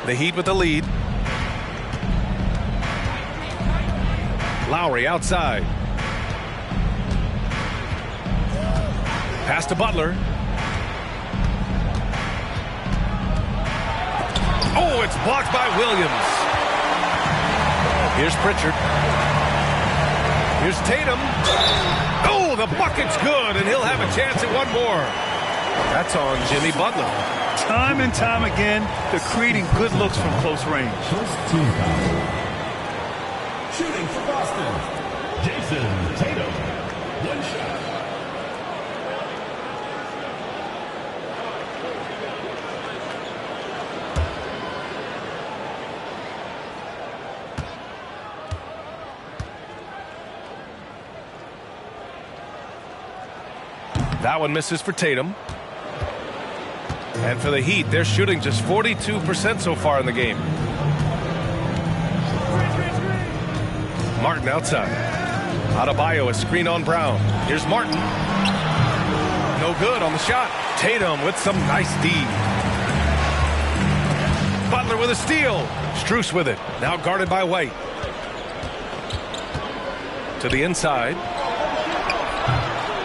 The Heat with the lead. Lowry outside. Pass to Butler. Oh, it's blocked by Williams. Here's Pritchard. Here's Tatum. Oh, the bucket's good, and he'll have a chance at one more. That's on Jimmy Butler. Time and time again, they're creating good looks from close range. First team foul. Shooting for Boston, Jason Tatum. One shot. That one misses for Tatum. And for the Heat, they're shooting just 42% so far in the game. Martin outside. Adebayo, a screen on Brown. Here's Martin. No good on the shot. Tatum with some nice D. Butler with a steal. Strus with it. Now guarded by White. To the inside.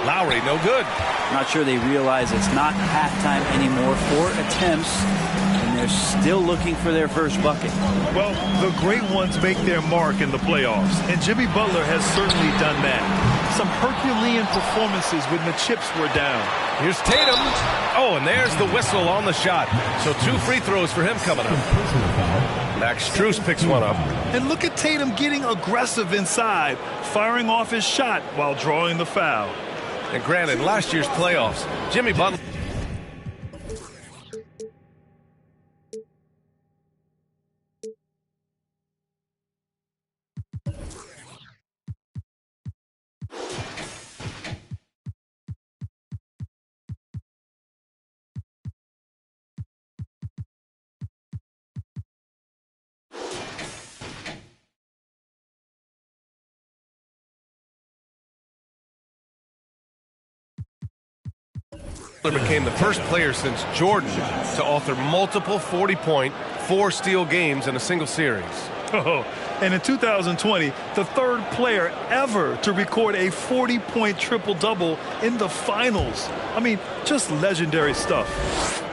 Lowry, no good. Not sure they realize it's not halftime anymore. 4 attempts, and they're still looking for their first bucket. Well, the great ones make their mark in the playoffs, and Jimmy Butler has certainly done that. Some Herculean performances when the chips were down. Here's Tatum. Oh, and there's the whistle on the shot. So 2 free throws for him coming up. Max Strus picks one up. And look at Tatum getting aggressive inside, firing off his shot while drawing the foul. And granted, last year's playoffs, Jimmy Butler. Became the first player since Jordan to author multiple 40-point, 4-steal games in a single series. Oh, and in 2020, the 3rd player ever to record a 40-point triple-double in the finals. I mean, just legendary stuff.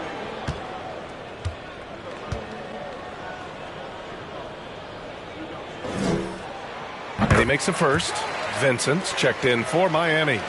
And he makes a first. Vincent's checked in for Miami.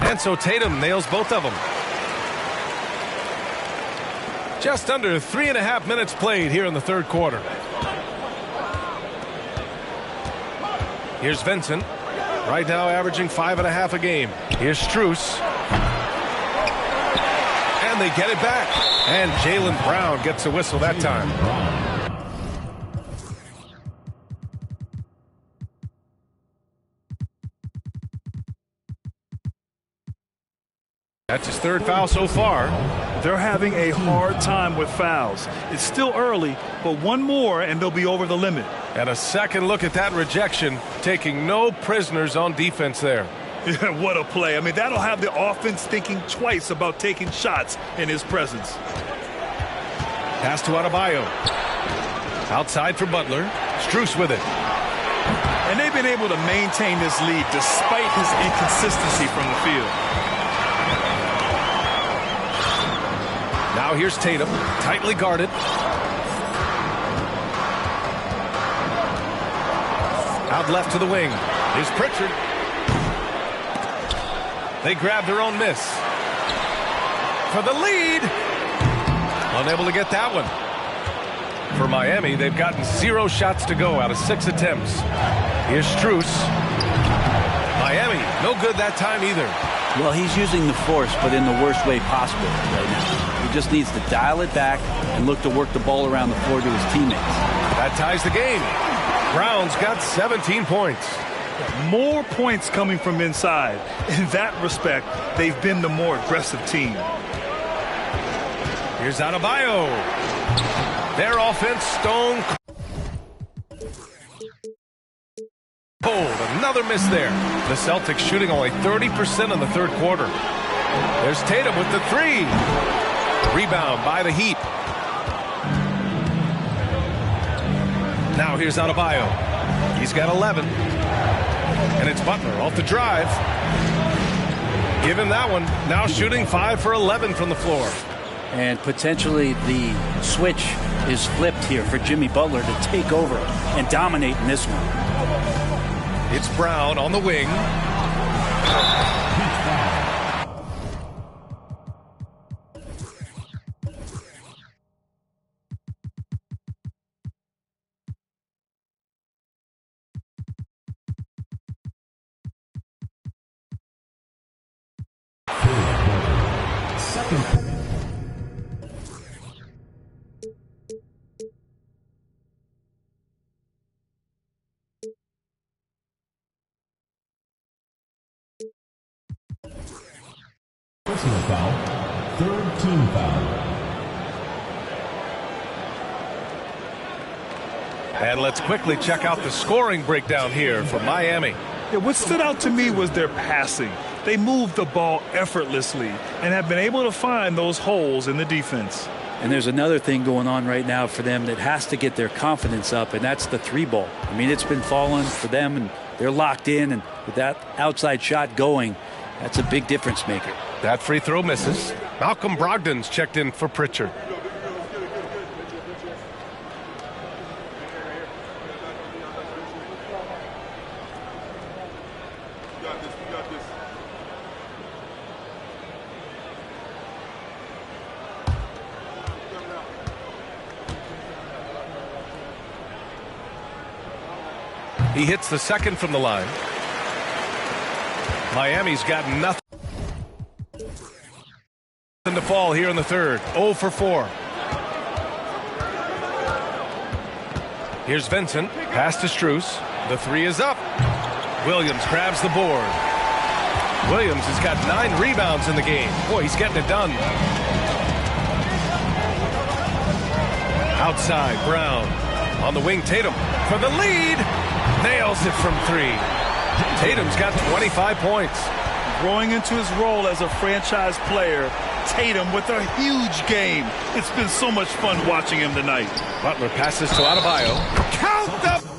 And so Tatum nails both of them. Just under 3.5 minutes played here in the third quarter. Here's Vincent. Right now averaging 5.5 a game. Here's Strus. And they get it back. And Jaylen Brown gets a whistle that time. That's his 3rd foul so far. They're having a hard time with fouls. It's still early, but one more and they'll be over the limit. And a second look at that rejection, taking no prisoners on defense there. Yeah, what a play. I mean, that'll have the offense thinking twice about taking shots in his presence. Pass to Adebayo. Outside for Butler. Strus with it. And they've been able to maintain this lead despite his inconsistency from the field. Now Now here's Tatum, tightly guarded. Out left to the wing. Here's Pritchard. They grab their own miss. For the lead. Unable to get that one. For Miami, they've gotten 0 shots to go out of 6 attempts. Here's Strus. Miami, no good that time either. Well, he's using the force, but in the worst way possible right now. He just needs to dial it back and look to work the ball around the floor to his teammates. That ties the game. Brown's got 17 points. More points coming from inside. In that respect, they've been the more aggressive team. Here's Adebayo. Their offense stone cold. Another miss there. The Celtics shooting only 30% in the third quarter. There's Tatum with the 3. Rebound by the Heat. Now here's Adebayo. He's got 11. And it's Butler off the drive. Give him that one. Now shooting 5 for 11 from the floor. And potentially the switch is flipped here for Jimmy Butler to take over and dominate in this one. It's Brown on the wing. Personal foul, third team foul. And let's quickly check out the scoring breakdown here for Miami. Yeah, what stood out to me was their passing. They moved the ball effortlessly and have been able to find those holes in the defense. And there's another thing going on right now for them that has to get their confidence up, and that's the 3-ball. I mean, it's been falling for them, and they're locked in, and with that outside shot going, that's a big difference maker. That free throw misses. Malcolm Brogdon's checked in for Pritchard. He hits the second from the line. Miami's got nothing to fall here in the third. 0 for 4. Here's Vincent. Pass to Strus. The 3 is up. Williams grabs the board. Williams has got 9 rebounds in the game. Boy, he's getting it done. Outside, Brown. On the wing, Tatum for the lead. Nails it from 3. Tatum's got 25 points. Growing into his role as a franchise player, Tatum with a huge game. It's been so much fun watching him tonight. Butler passes to Adebayo. Count the...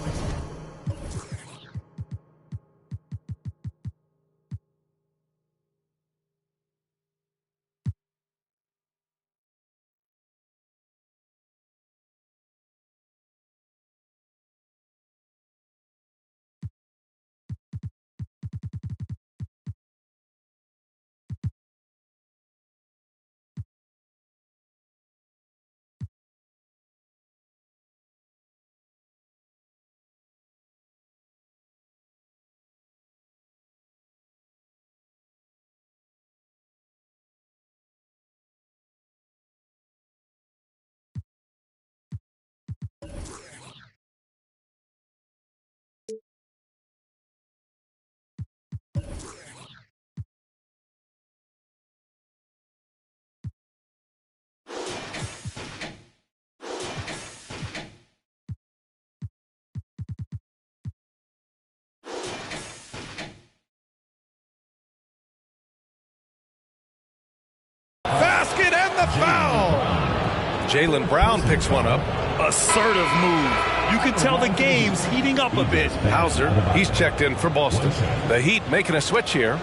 Basket and the foul. Jaylen Brown picks one up. Assertive move. You can tell the game's heating up a bit. Hauser, he's checked in for Boston. The Heat making a switch here.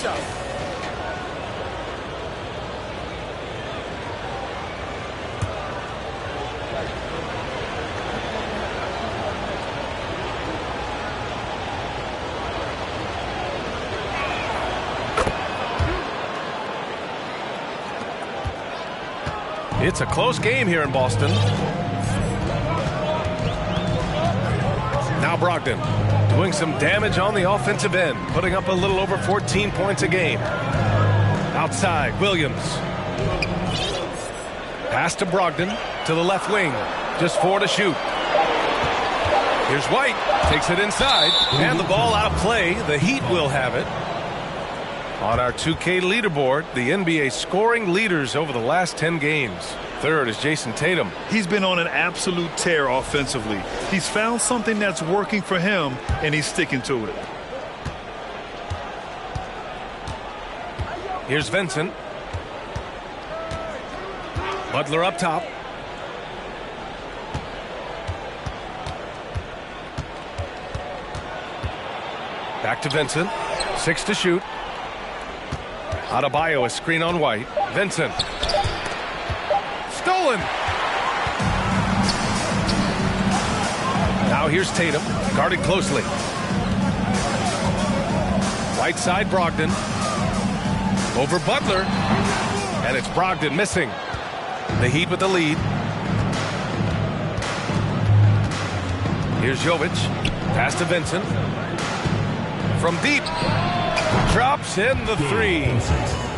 shot. It's a close game here in Boston. Now Brogdon doing some damage on the offensive end, putting up a little over 14 points a game. Outside, Williams. Pass to Brogdon to the left wing. Just 4 to shoot. Here's White. Takes it inside. And the ball out of play. The Heat will have it. On our 2K leaderboard, the NBA scoring leaders over the last 10 games. Third is Jason Tatum. He's been on an absolute tear offensively. He's found something that's working for him, and he's sticking to it. Here's Vincent. Butler up top. Back to Vincent. 6 to shoot. Adebayo, a screen on White. Vincent. Stolen. Now here's Tatum, guarded closely. Right side, Brogdon. Over Butler. And it's Brogdon missing. The Heat with the lead. Here's Jovic. Pass to Vincent. From deep. Drops in the 3.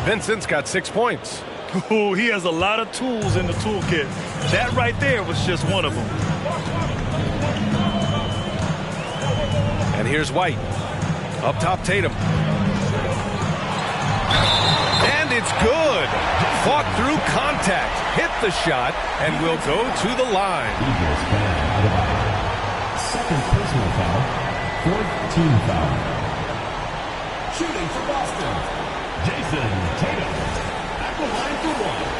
Vincent's got 6 points. Ooh, he has a lot of tools in the toolkit. That right there was just one of them. And here's White. Up top, Tatum. And it's good. Fought through contact. Hit the shot and will go to the line. Second personal foul. Fourth team foul. Shooting for Boston, Jason Tatum. At the line for 1.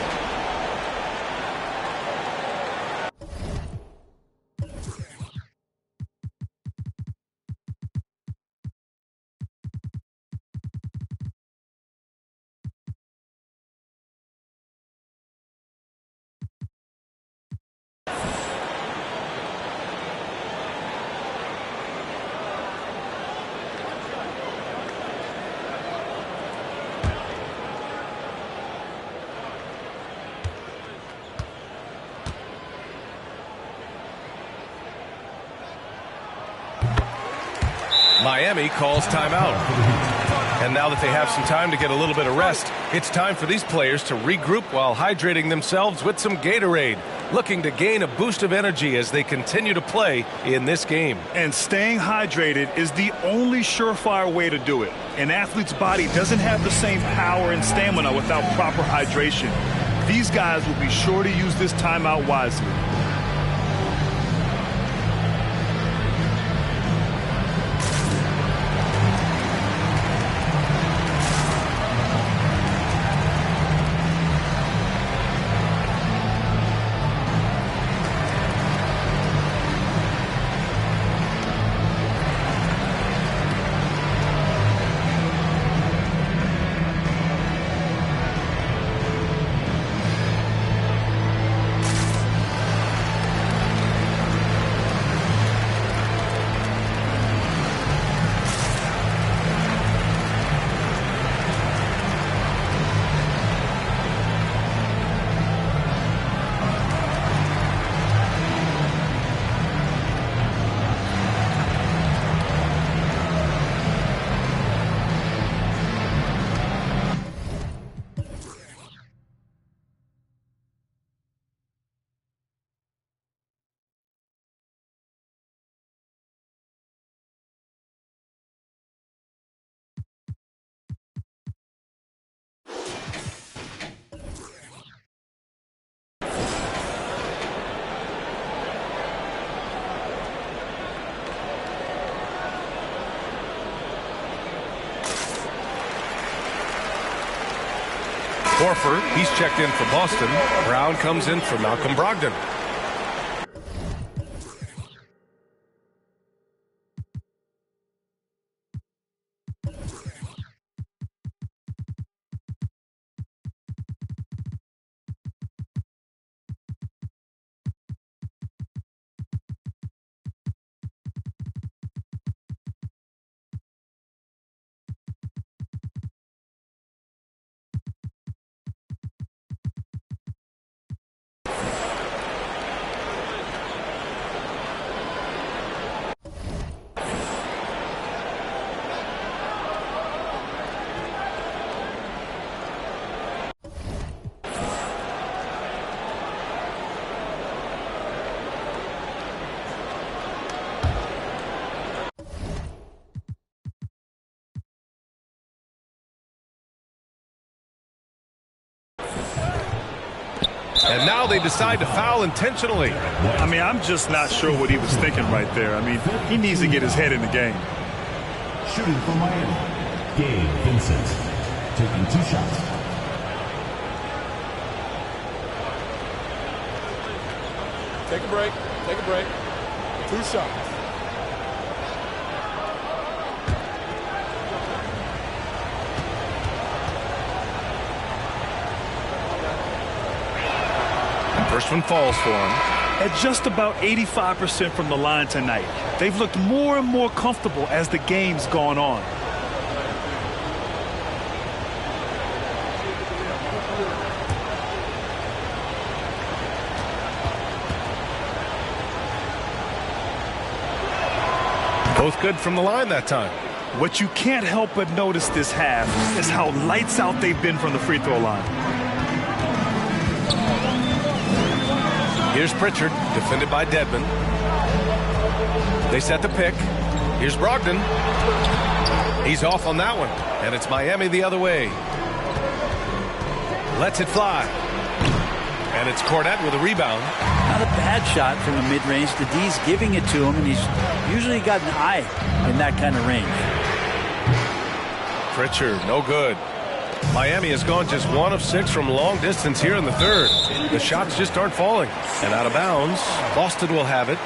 Miami calls timeout. And now that they have some time to get a little bit of rest, it's time for these players to regroup while hydrating themselves with some Gatorade, looking to gain a boost of energy as they continue to play in this game. And staying hydrated is the only surefire way to do it. An athlete's body doesn't have the same power and stamina without proper hydration. These guys will be sure to use this timeout wisely. Horford, he's checked in for Boston. Brown comes in for Malcolm Brogdon. And now they decide to foul intentionally. I mean, I'm just not sure what he was thinking right there. I mean, he needs to get his head in the game. Shooting for Miami, Gabe Vincent, taking 2 shots. Take a break. Take a break. 2 shots. First one falls for him. At just about 85% from the line tonight, they've looked more and more comfortable as the game's gone on. Both good from the line that time. What you can't help but notice this half is how lights out they've been from the free throw line. Here's Pritchard, defended by Dedmon. They set the pick. Here's Brogdon. He's off on that one, and it's Miami the other way. Lets it fly. And it's Cornette with a rebound. Not a bad shot from the mid-range. The D's giving it to him, and he's usually got an eye in that kind of range. Pritchard, no good. Miami has gone just 1 of 6 from long distance here in the third. The shots just aren't falling. And out of bounds, Boston will have it.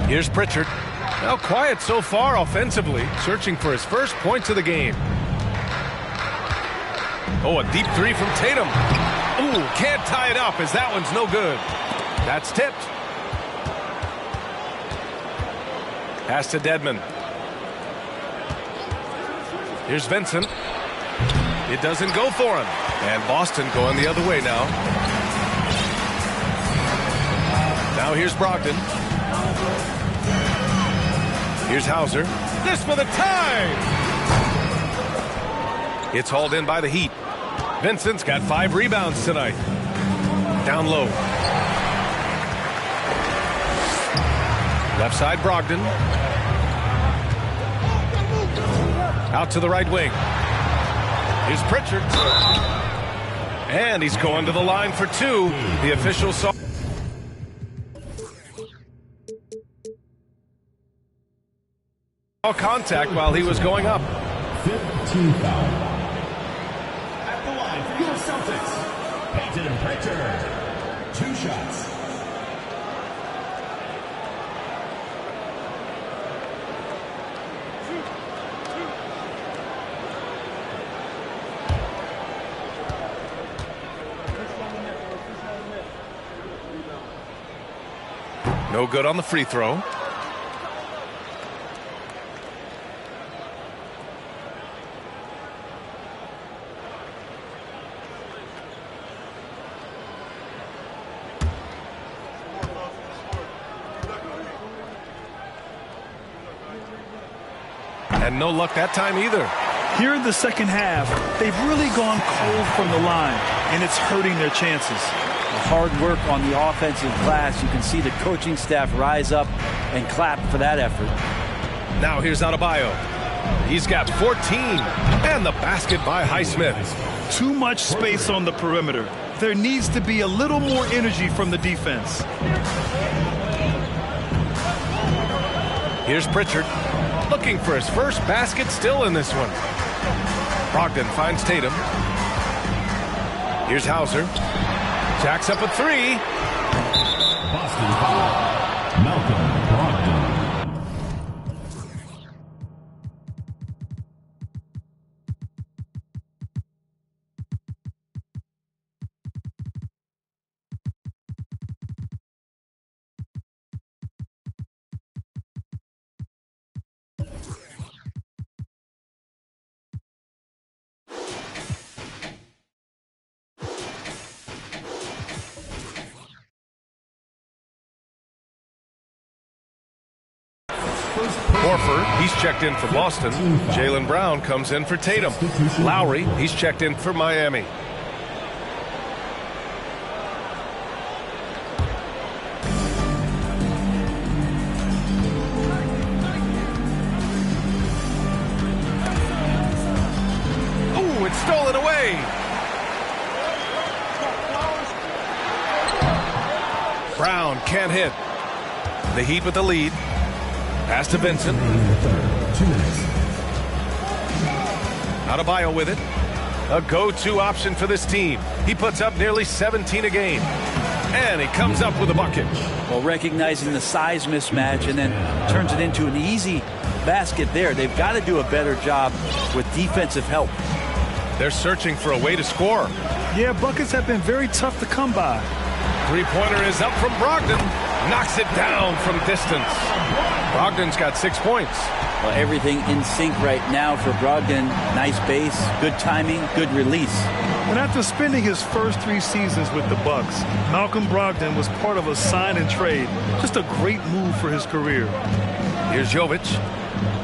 Here's Pritchard. Now quiet so far offensively, searching for his first points of the game. Oh, a deep 3 from Tatum. Ooh, can't tie it up as that one's no good. That's tipped. Pass to Dedmon. Here's Vincent. It doesn't go for him. And Boston going the other way now. Now here's Brogdon. Here's Hauser. This for the tie! It's hauled in by the Heat. Vincent's got 5 rebounds tonight. Down low. Left side, Brogdon. Out to the right wing. Here's Pritchard. And he's going to the line for 2. The official saw contact while he was going up. 15 foul. At the line for your Celtics, Peyton Pritchard. 2 shots. No good on the free throw. And no luck that time either. Here in the second half, they've really gone cold from the line, and it's hurting their chances. Hard work on the offensive glass. You can see the coaching staff rise up and clap for that effort. Now here's Adebayo. He's got 14. And the basket by Highsmith. Too much space on the perimeter. There needs to be a little more energy from the defense. Here's Pritchard. Looking for his first basket still in this one. Brogdon finds Tatum. Here's Hauser. Jacks up a 3. Boston foul. Malcolm Brogdon. Horford, he's checked in for Boston. Jaylen Brown comes in for Tatum. Lowry, he's checked in for Miami. Brown can't hit. The Heat with the lead. Pass to Vincent. 2 minutes. Adebayo with it. A go-to option for this team. He puts up nearly 17 a game. And he comes up with a bucket. Well, recognizing the size mismatch and then turns it into an easy basket there. They've got to do a better job with defensive help. They're searching for a way to score. Yeah, buckets have been very tough to come by. Three-pointer is up from Brogdon. Knocks it down from distance. Brogdon's got 6 points. Well, everything in sync right now for Brogdon. Nice base, good timing, good release. And after spending his first 3 seasons with the Bucks, Malcolm Brogdon was part of a sign and trade. Just a great move for his career. Here's Jovic.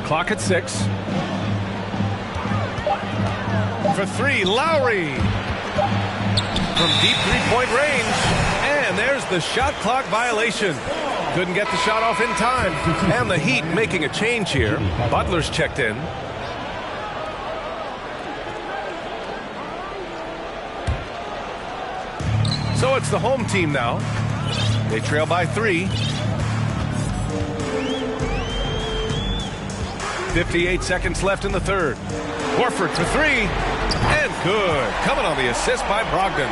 Clock at 6. For 3, Lowry. From deep three-point range. And there's the shot clock violation. Couldn't get the shot off in time. And the Heat making a change here. Butler's checked in. So it's the home team now. They trail by 3. 58 seconds left in the third. Horford for 3. And good. Coming on the assist by Brogdon.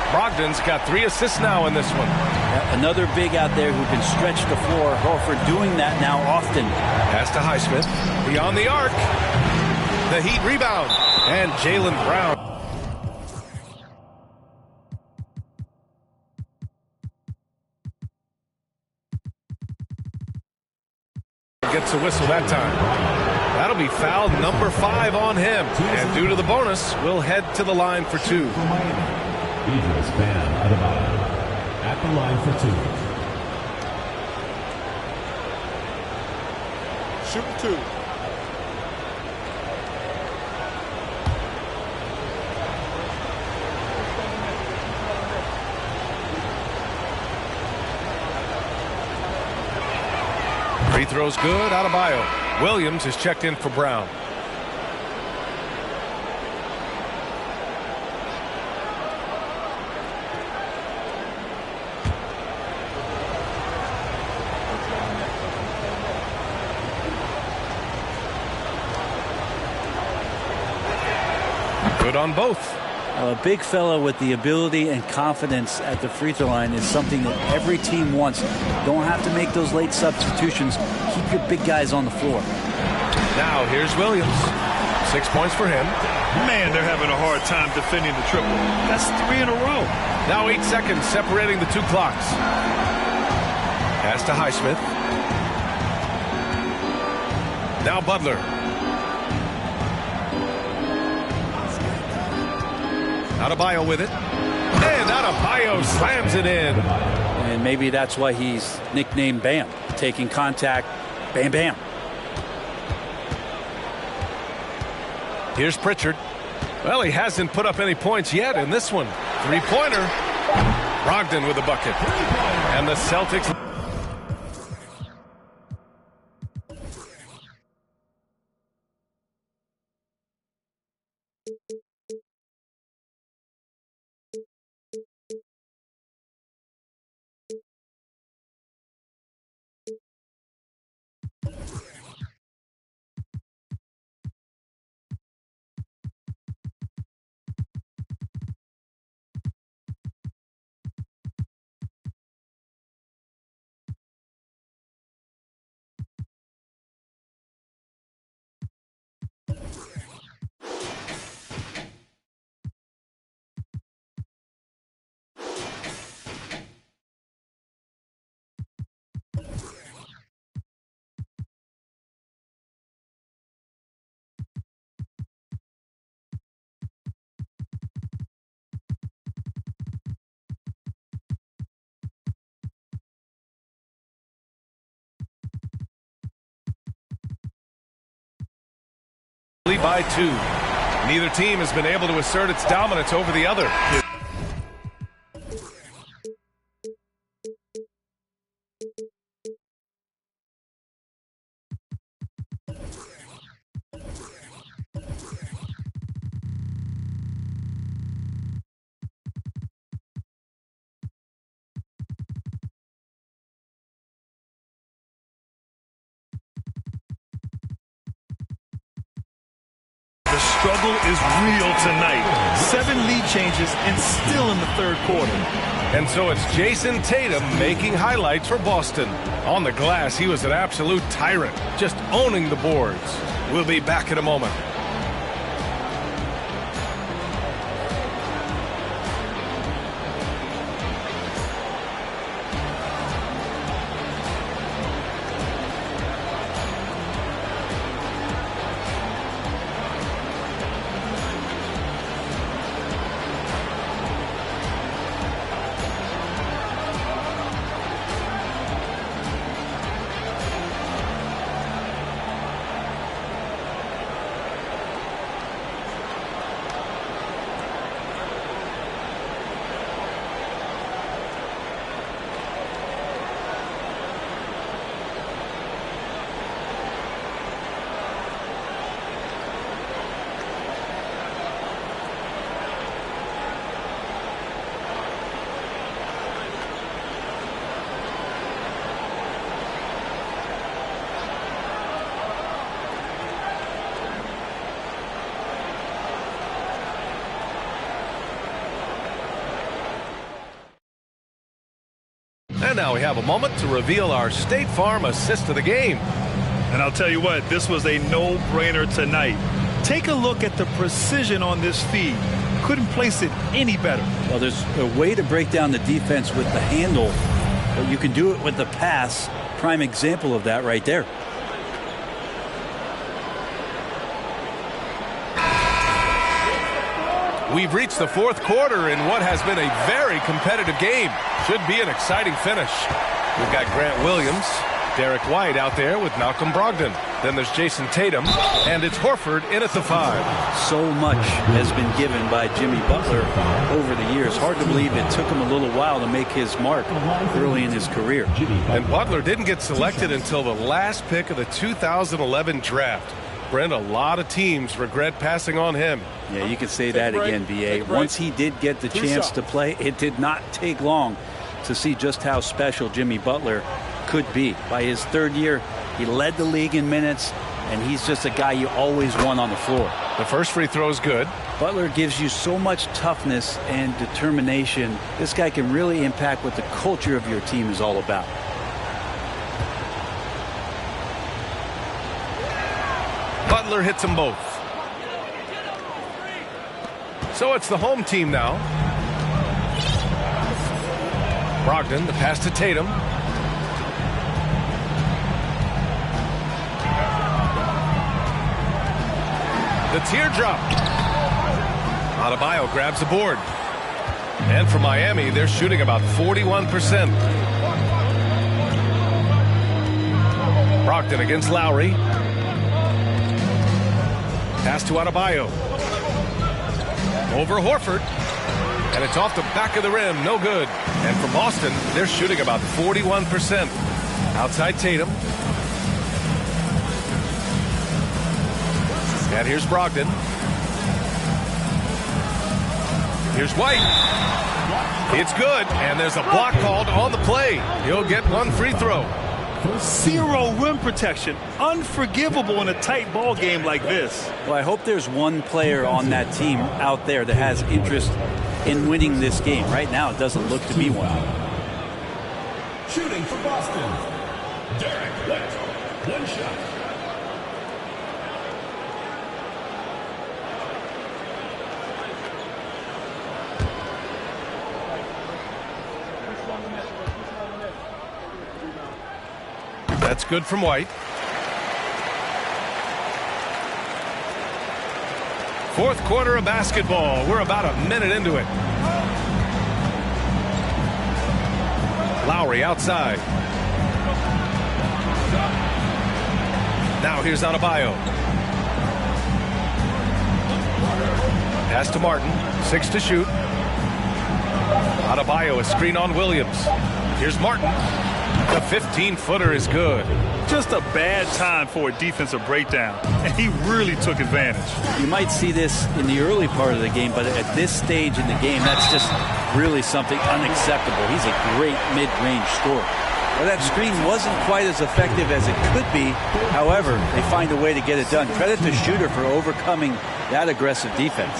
Brogdon's got 3 assists now in this one. Another big out there who can stretch the floor. Horford doing that now often. Pass to Highsmith. Beyond the arc. The Heat rebound. And Jaylen Brown. Gets a whistle that time. That'll be foul number 5 on him. And due to the bonus, we'll head to the line for 2. Idris Bam Adebayo at the line for 2. Shoot 2. Free throw's good. Adebayo. Williams is checked in for Brown. Good on both. A big fella with the ability and confidence at the free throw line is something that every team wants. Don't have to make those late substitutions. Keep your big guys on the floor. Now here's Williams. 6 points for him. Man, they're having a hard time defending the triple. That's 3 in a row. Now 8 seconds separating the 2 clocks. Pass to Highsmith. Now Butler. Adebayo with it. And Adebayo slams it in. And maybe that's why he's nicknamed Bam. Taking contact, bam, bam. Here's Pritchard. Well, he hasn't put up any points yet in this one. 3-pointer. Brogdon with the bucket. And the Celtics. By 2. Neither team has been able to assert its dominance over the other. struggle is real tonight. 7 lead changes and still in the third quarter. And so it's Jason Tatum making highlights for Boston. On the glass, he was an absolute tyrant, just owning the boards. We'll be back in a moment. And now we have a moment to reveal our State Farm assist of the game. And I'll tell you what, this was a no-brainer tonight. Take a look at the precision on this feed. Couldn't place it any better. Well, there's a way to break down the defense with the handle, but you can do it with the pass. Prime example of that right there. We've reached the fourth quarter in what has been a very competitive game. Should be an exciting finish. We've got Grant Williams, Derek White out there with Malcolm Brogdon. Then there's Jason Tatum, and it's Horford in at the 5. So much has been given by Jimmy Butler over the years. Hard to believe it took him a little while to make his mark early in his career. And Butler didn't get selected until the last pick of the 2011 draft. Brent, a lot of teams regret passing on him. Yeah, you can say that again, B.A. Once he did get the chance to play, it did not take long to see just how special Jimmy Butler could be. By his third year, he led the league in minutes, and he's just a guy you always want on the floor. The first free throw is good. Butler gives you so much toughness and determination. This guy can really impact what the culture of your team is all about. Butler hits them both. So it's the home team now. Brogdon, the pass to Tatum. The teardrop. Adebayo grabs the board. And for Miami, they're shooting about 41%. Brogdon against Lowry. Pass to Adebayo. Over Horford. And it's off the back of the rim. No good. And for Boston, they're shooting about 41%. Outside Tatum. And here's Brogdon. Here's White. It's good. And there's a block called on the play. He'll get one free throw. 0 rim protection. Unforgivable in a tight ball game like this. Well, I hope there's one player on that team out there that has interest in winning this game. Right now, it doesn't look to be one. Shooting for Boston, Derek White. One shot. That's good from White. Fourth quarter of basketball. We're about a minute into it. Lowry outside. Now here's Adebayo. Pass to Martin. 6 to shoot. Adebayo, a screen on Williams. Here's Martin. The 15-footer is good. Just a bad time for a defensive breakdown, and he really took advantage. You might see this in the early part of the game, but at this stage in the game, that's just really something unacceptable. He's a great mid-range scorer. Well, that screen wasn't quite as effective as it could be. However, they find a way to get it done. Credit the shooter for overcoming that aggressive defense.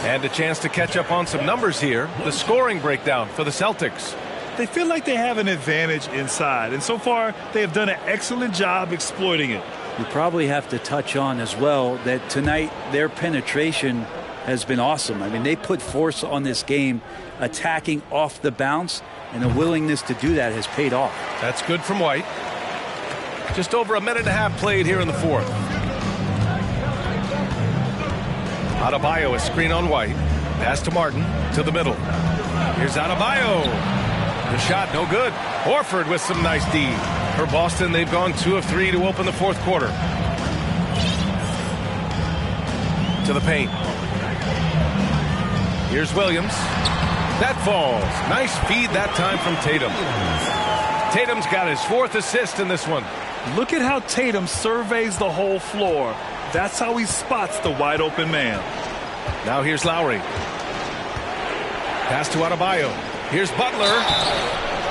And a chance to catch up on some numbers here. The scoring breakdown for the Celtics. They feel like they have an advantage inside, and so far they have done an excellent job exploiting it. You probably have to touch on as well that tonight their penetration has been awesome. I mean, they put force on this game, attacking off the bounce, and the willingness to do that has paid off. That's good from White. Just over a minute and a half played here in the fourth. Adebayo, a screen on White. Pass to Martin, to the middle. Here's Adebayo. The shot, no good. Horford with some nice D. For Boston, they've gone 2 of 3 to open the fourth quarter. To the paint. Here's Williams. That falls. Nice feed that time from Tatum. Tatum's got his 4th assist in this one. Look at how Tatum surveys the whole floor. That's how he spots the wide open man. Now here's Lowry. Pass to Adebayo. Here's Butler.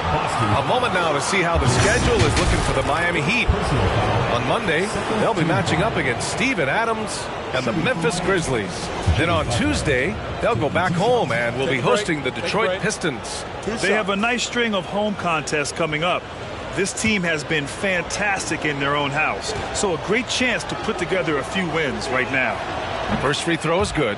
A moment now to see how the schedule is looking for the Miami Heat. On Monday, they'll be matching up against Steven Adams and the Memphis Grizzlies. Then on Tuesday, they'll go back home and will be hosting the Detroit Pistons. They have a nice string of home contests coming up. This team has been fantastic in their own house, so a great chance to put together a few wins right now. First free throw is good.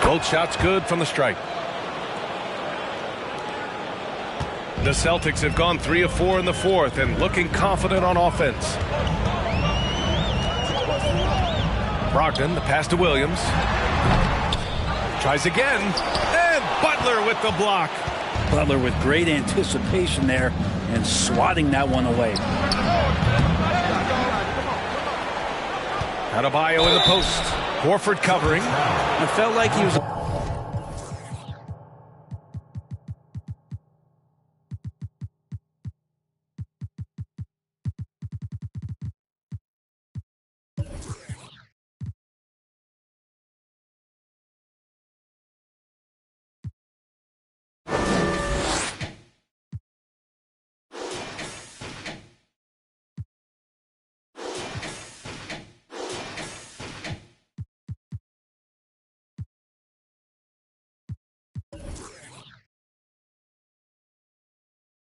Both shots good from the stripe. The Celtics have gone 3 of 4 in the fourth and looking confident on offense. Brogdon, the pass to Williams. Tries again, and Butler with the block. Butler with great anticipation there and swatting that one away. Adebayo in the post. Horford covering. I felt like he was...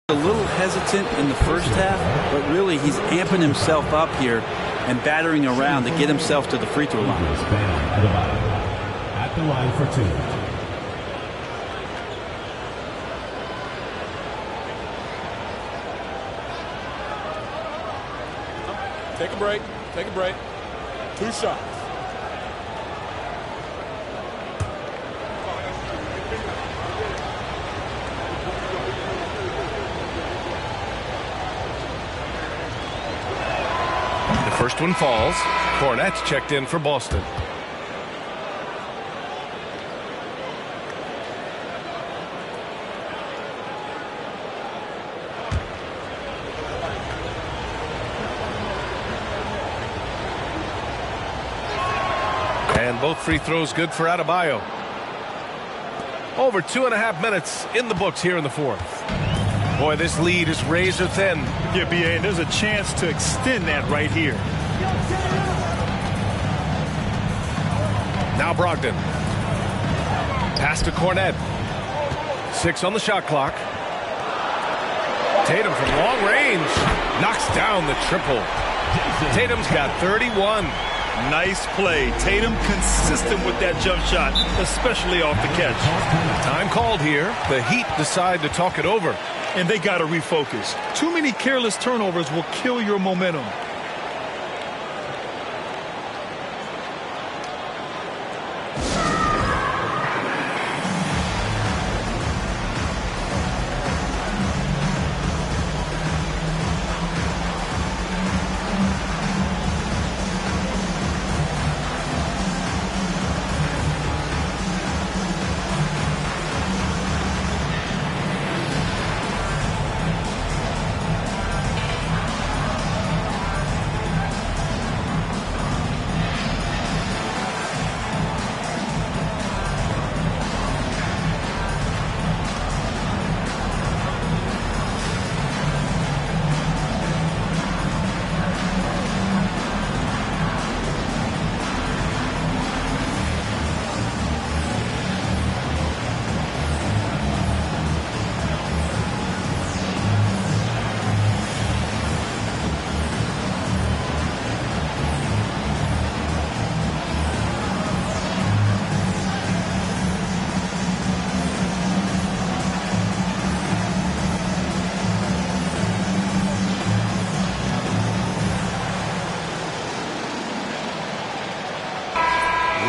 a little hesitant in the first half, but really he's amping himself up here and battering around to get himself to the free throw line. At the line for 2. Take a break. Take a break. 2 shots. The first one falls. Cornette's checked in for Boston. And both free throws good for Adebayo. Over 2.5 minutes in the books here in the fourth. Boy, this lead is razor thin. Yeah, BA, and there's a chance to extend that right here. Now Brogdon. Pass to Cornette. 6 on the shot clock. Tatum from long range. Knocks down the triple. Tatum's got 31. Nice play. Tatum consistent with that jump shot, especially off the catch. Time called here. The Heat decide to talk it over. And they got to refocus. Too many careless turnovers will kill your momentum.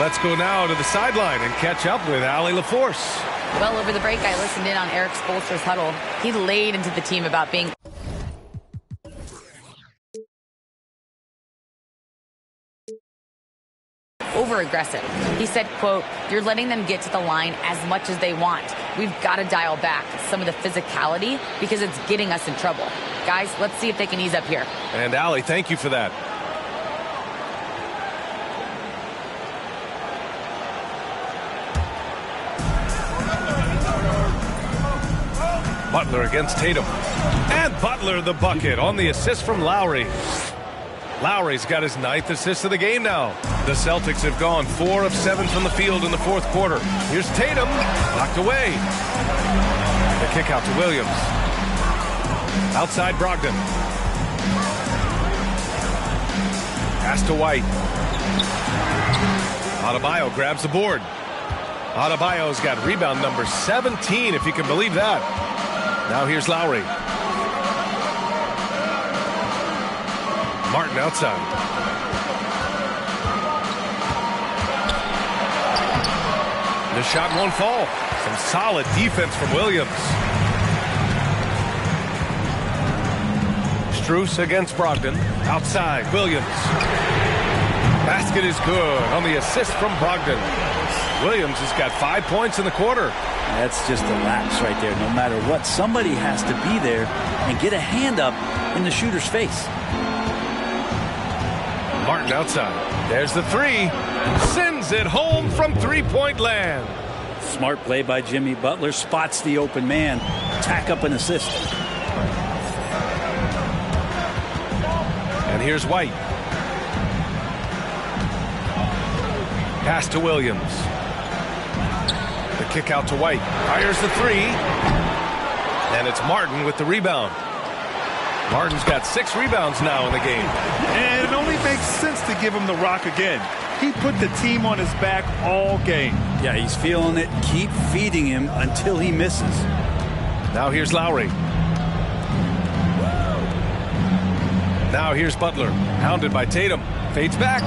Let's go now to the sideline and catch up with Allie LaForce. Well, over the break, I listened in on Eric Spoelstra's huddle. He laid into the team about being over-aggressive. He said, quote, "You're letting them get to the line as much as they want. We've got to dial back some of the physicality because it's getting us in trouble. Guys, let's see if they can ease up here." And Allie, thank you for that. Butler against Tatum. And Butler the bucket on the assist from Lowry. Lowry's got his 9th assist of the game now. The Celtics have gone 4 of 7 from the field in the 4th quarter. Here's Tatum, knocked away. The kick out to Williams. Outside Brogdon. Pass to White. Adebayo grabs the board. Adebayo's got rebound number 17, if you can believe that. Now here's Lowry. Martin outside. The shot won't fall. Some solid defense from Williams. Strus against Brogdon. Outside, Williams. Basket is good on the assist from Brogdon. Williams has got 5 points in the quarter. That's just a lapse right there. No matter what, somebody has to be there and get a hand up in the shooter's face. Martin outside. There's the three. Sends it home from three-point land. Smart play by Jimmy Butler. Spots the open man. Tack up an assist. And here's White. Pass to Williams. The kick out to White. Fires the three. And it's Martin with the rebound. Martin's got 6 rebounds now in the game. And it only makes sense to give him the rock again. He put the team on his back all game. Yeah, he's feeling it. Keep feeding him until he misses. Now here's Lowry. Now here's Butler. Hounded by Tatum. Fades back.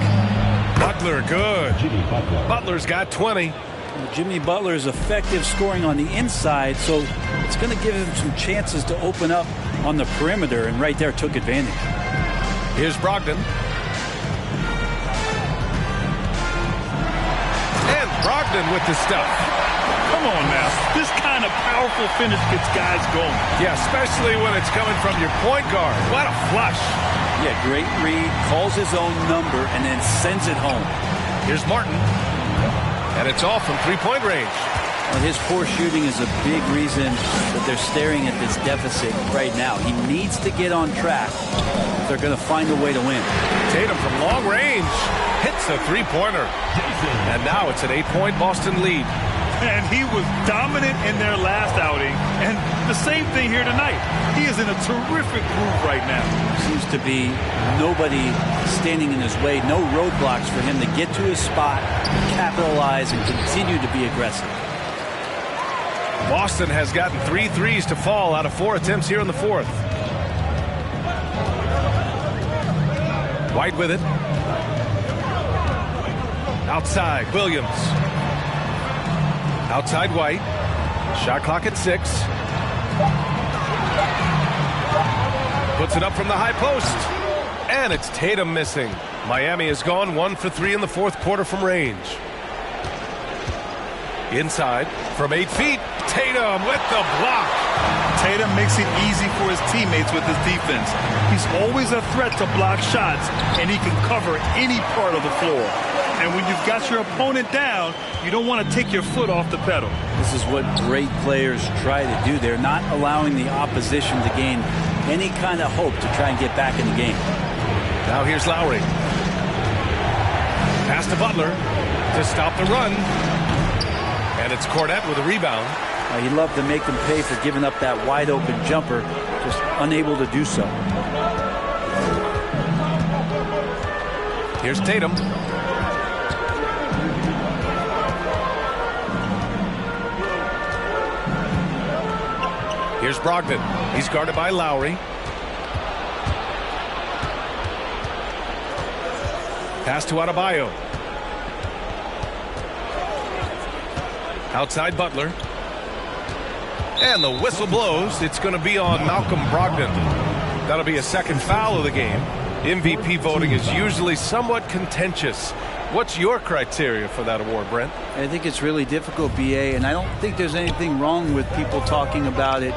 Butler, good. Butler's got 20. Jimmy Butler is effective scoring on the inside, so it's going to give him some chances to open up on the perimeter, and right there took advantage. Here's Brogdon. And Brogdon with the stuff. Come on now. This kind of powerful finish gets guys going. Yeah, especially when it's coming from your point guard. What a flush. Yeah, great read, calls his own number, and then sends it home. Here's Martin. And it's off from three-point range. Well, his poor shooting is a big reason that they're staring at this deficit right now. He needs to get on track if they're going to find a way to win. Tatum from long range hits a three-pointer. And now it's an 8-point Boston lead. And he was dominant in their last outing. And the same thing here tonight. He is in a terrific groove right now. Seems to be nobody standing in his way. No roadblocks for him to get to his spot, capitalize, and continue to be aggressive. Boston has gotten 3 threes to fall out of 4 attempts here in the 4th. White with it. Outside, Williams. Outside White. Shot clock at 6. Puts it up from the high post. And it's Tatum missing. Miami has gone 1 for 3 in the 4th quarter from range. Inside from 8 feet. Tatum with the block. Tatum makes it easy for his teammates with his defense. He's always a threat to block shots, and he can cover any part of the floor. And when you've got your opponent down, you don't want to take your foot off the pedal. This is what great players try to do. They're not allowing the opposition to gain any kind of hope to try and get back in the game. Now here's Lowry. Pass to Butler to stop the run. And it's Cornette with a rebound. He'd love to make them pay for giving up that wide open jumper, just unable to do so. Here's Tatum. Here's Brogdon. He's guarded by Lowry. Pass to Adebayo. Outside Butler. And the whistle blows. It's going to be on Malcolm Brogdon. That'll be a second foul of the game. MVP voting is usually somewhat contentious. What's your criteria for that award, Brent? I think it's really difficult, BA, and I don't think there's anything wrong with people talking about it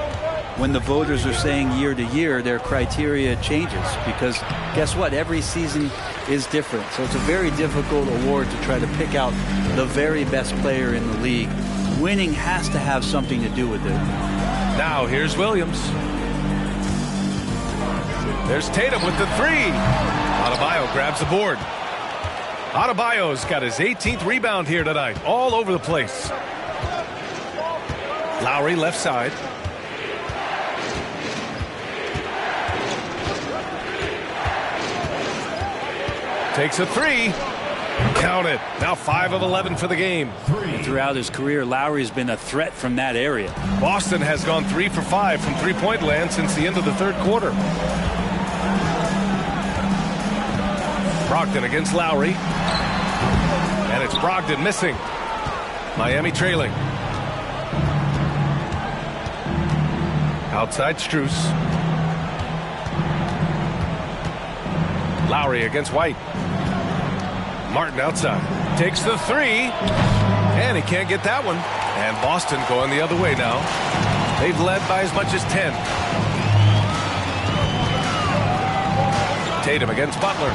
when the voters are saying year to year their criteria changes, because guess what? Every season is different. So it's a very difficult award to try to pick out the very best player in the league. Winning has to have something to do with it. Now here's Williams. There's Tatum with the three. Adebayo grabs the board. Adebayo's got his 18th rebound here tonight, all over the place. Lowry left side. Takes a three. Count it. Now 5 of 11 for the game. And throughout his career, Lowry's been a threat from that area. Boston has gone 3 for 5 from three-point land since the end of the third quarter. Brogdon against Lowry. And it's Brogdon missing. Miami trailing. Outside Strus. Lowry against White. Martin outside. Takes the three. And he can't get that one. And Boston going the other way now. They've led by as much as 10. Tatum against Butler.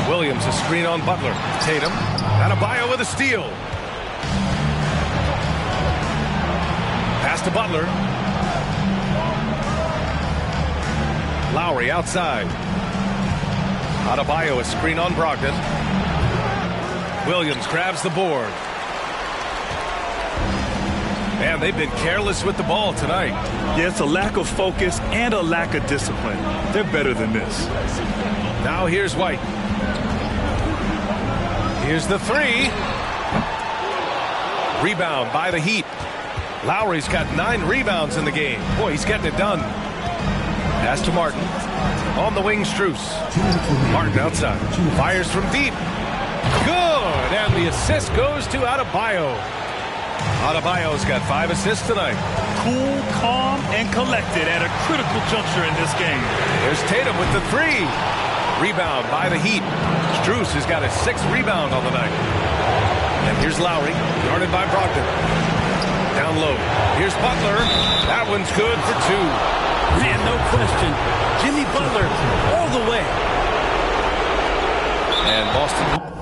Williams a screen on Butler. Tatum. Adebayo with a steal. Pass to Butler. Lowry outside. Adebayo a screen on Brogdon. Williams grabs the board. Man, they've been careless with the ball tonight. Yeah, it's a lack of focus and a lack of discipline. They're better than this. Now here's White. Here's the three. Rebound by the Heat. Lowry's got 9 rebounds in the game. Boy, he's getting it done. Pass to Martin. On the wing, Strus. Martin outside. Fires from deep. Good. And the assist goes to Adebayo. Adebayo's got 5 assists tonight. Cool, calm, and collected at a critical juncture in this game. There's Tatum with the three. Rebound by the Heat. Strus has got his 6th rebound on the night. And here's Lowry, guarded by Brogdon. Down low. Here's Butler. That one's good for 2. Man, no question. Jimmy Butler all the way. And Boston.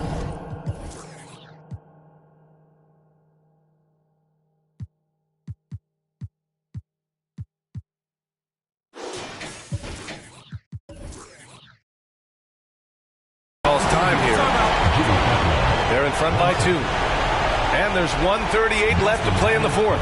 Time here. They're in front by 2. And there's 1:38 left to play in the fourth.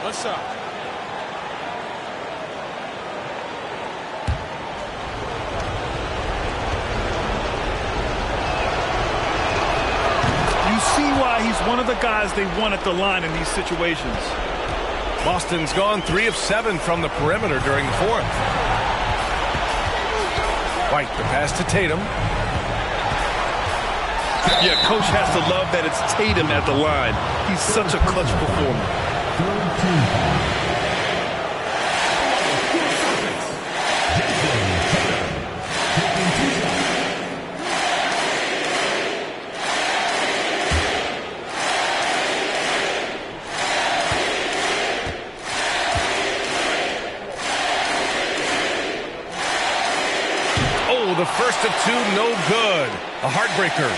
What's up? You see why he's one of the guys they want at the line in these situations. Boston's gone 3 of 7 from the perimeter during the fourth. White, the pass to Tatum. Yeah, coach has to love that it's Tatum at the line. He's such a clutch performer. Oh, the first of 2, no good. A heartbreaker.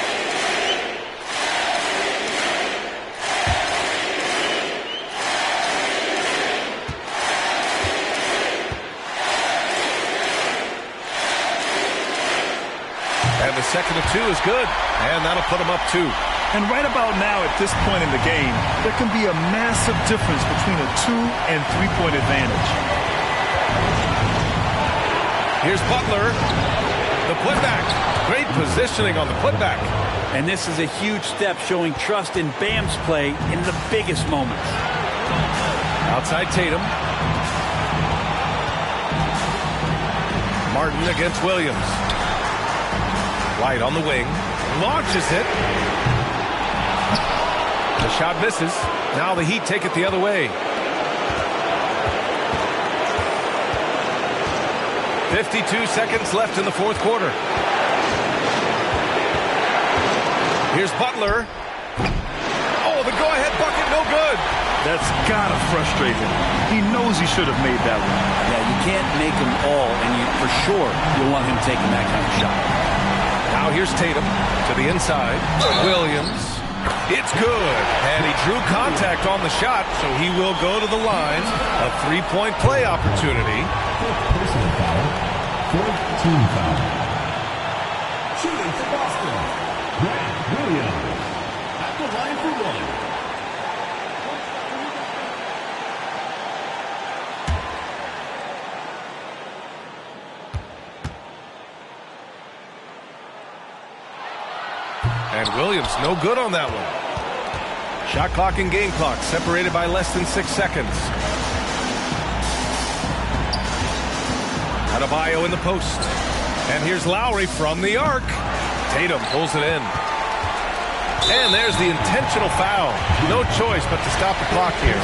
And the second of 2 is good. And that'll put him up 2. And right about now at this point in the game, there can be a massive difference between a 2- and 3-point advantage. Here's Butler. The putback. Great positioning on the putback. And this is a huge step showing trust in Bam's play in the biggest moments. Outside Tatum. Martin against Williams. White on the wing. Launches it. The shot misses. Now the Heat take it the other way. 52 seconds left in the fourth quarter. Here's Butler. Oh, the go-ahead bucket, no good. That's gotta frustrate him. He knows he should have made that one. Yeah, you can't make them all, and for sure you'll want him taking that kind of shot. Now here's Tatum to the inside. Williams. It's good. And he drew contact on the shot, so he will go to the line. A 3-point play opportunity. Personal foul. 14 foul. Shooting for Boston. Grant Williams. At the line for 1. And Williams no good on that one. Shot clock and game clock separated by less than 6 seconds. Adebayo in the post. And here's Lowry from the arc. Tatum pulls it in. And there's the intentional foul. No choice but to stop the clock here.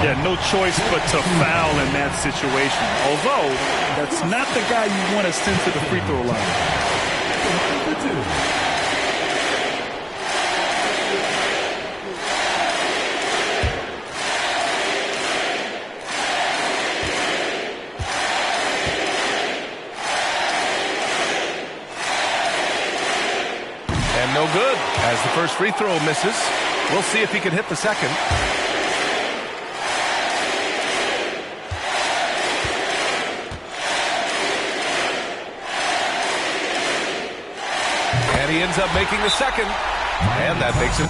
Yeah, no choice but to foul in that situation. Although, that's not the guy you want to send to the free throw line. No good as the first free throw misses. We'll see if he can hit the second. And he ends up making the second. And that makes it.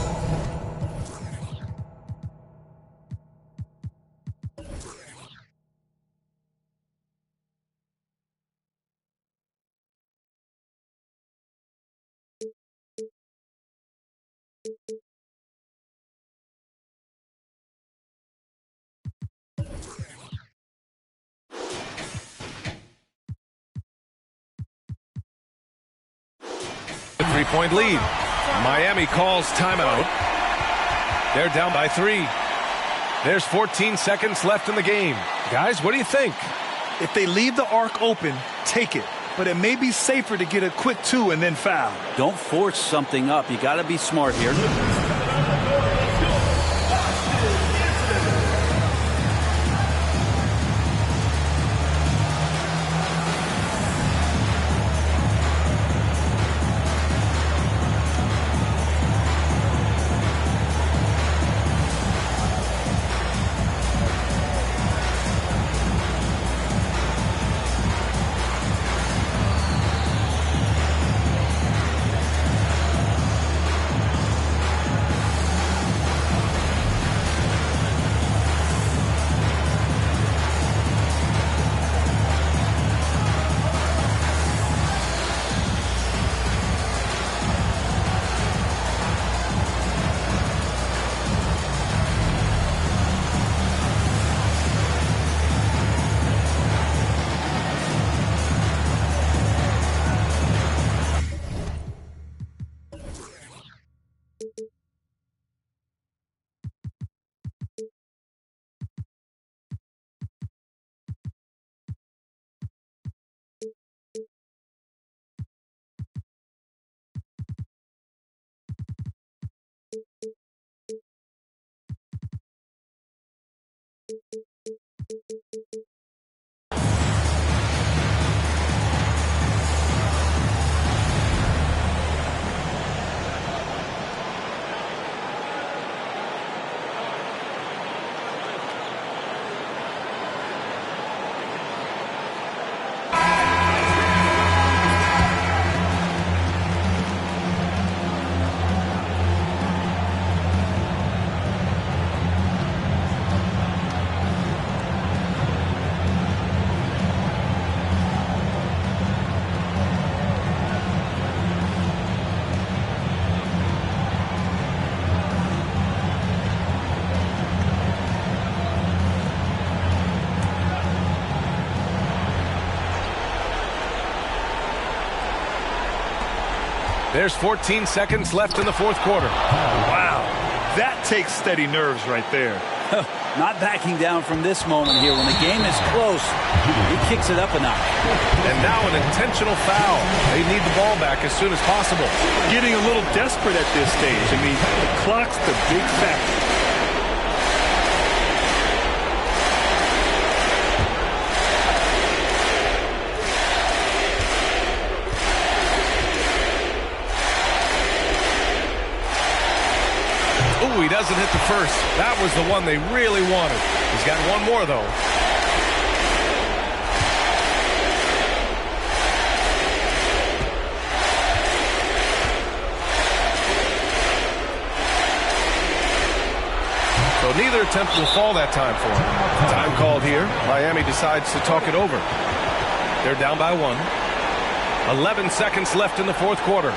A 3-point lead. Miami calls timeout. They're down by 3. There's 14 seconds left in the game. Guys, what do you think? If they leave the arc open, take it. But it may be safer to get a quick 2 and then foul. Don't force something up. You got to be smart here. There's 14 seconds left in the fourth quarter. Wow, that takes steady nerves right there. Not backing down from this moment here. When the game is close, he kicks it up a notch. And now an intentional foul. They need the ball back as soon as possible. Getting a little desperate at this stage. I mean, the clock's the big factor. He doesn't hit the first. That was the one they really wanted. He's got one more, though. So neither attempt will fall that time for him. Time called here. Miami decides to talk it over. They're down by 1. 11 seconds left in the fourth quarter.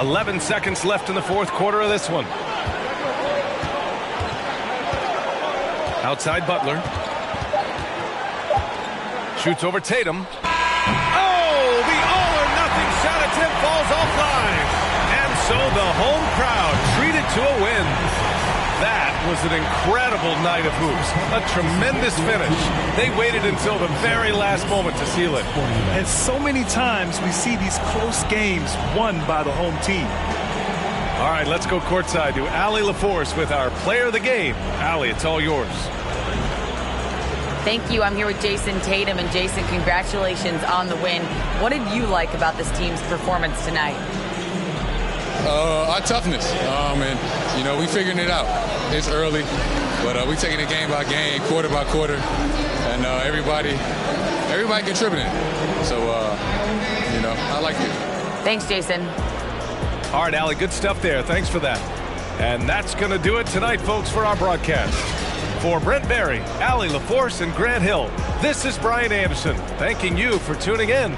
.11 seconds left in the fourth quarter of this one. Outside Butler. Shoots over Tatum. Oh, the all-or-nothing shot attempt falls offline. And so the home crowd treated to a win. That was an incredible night of hoops. A tremendous finish. They waited until the very last moment to seal it. And so many times we see these close games won by the home team. All right, let's go courtside to Allie LaForce with our player of the game. Allie, it's all yours. Thank you. I'm here with Jason Tatum. And Jason, congratulations on the win. What did you like about this team's performance tonight? Our toughness. And, you know, we figuring it out. It's early, but we taking it game by game, quarter by quarter. And everybody contributing. So, you know, I like it. Thanks, Jason. All right, Allie, good stuff there. Thanks for that. And that's going to do it tonight, folks, for our broadcast. For Brent Barry, Allie LaForce, and Grant Hill, this is Brian Anderson, thanking you for tuning in.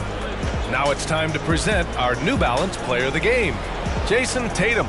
Now it's time to present our New Balance Player of the Game, Jason Tatum.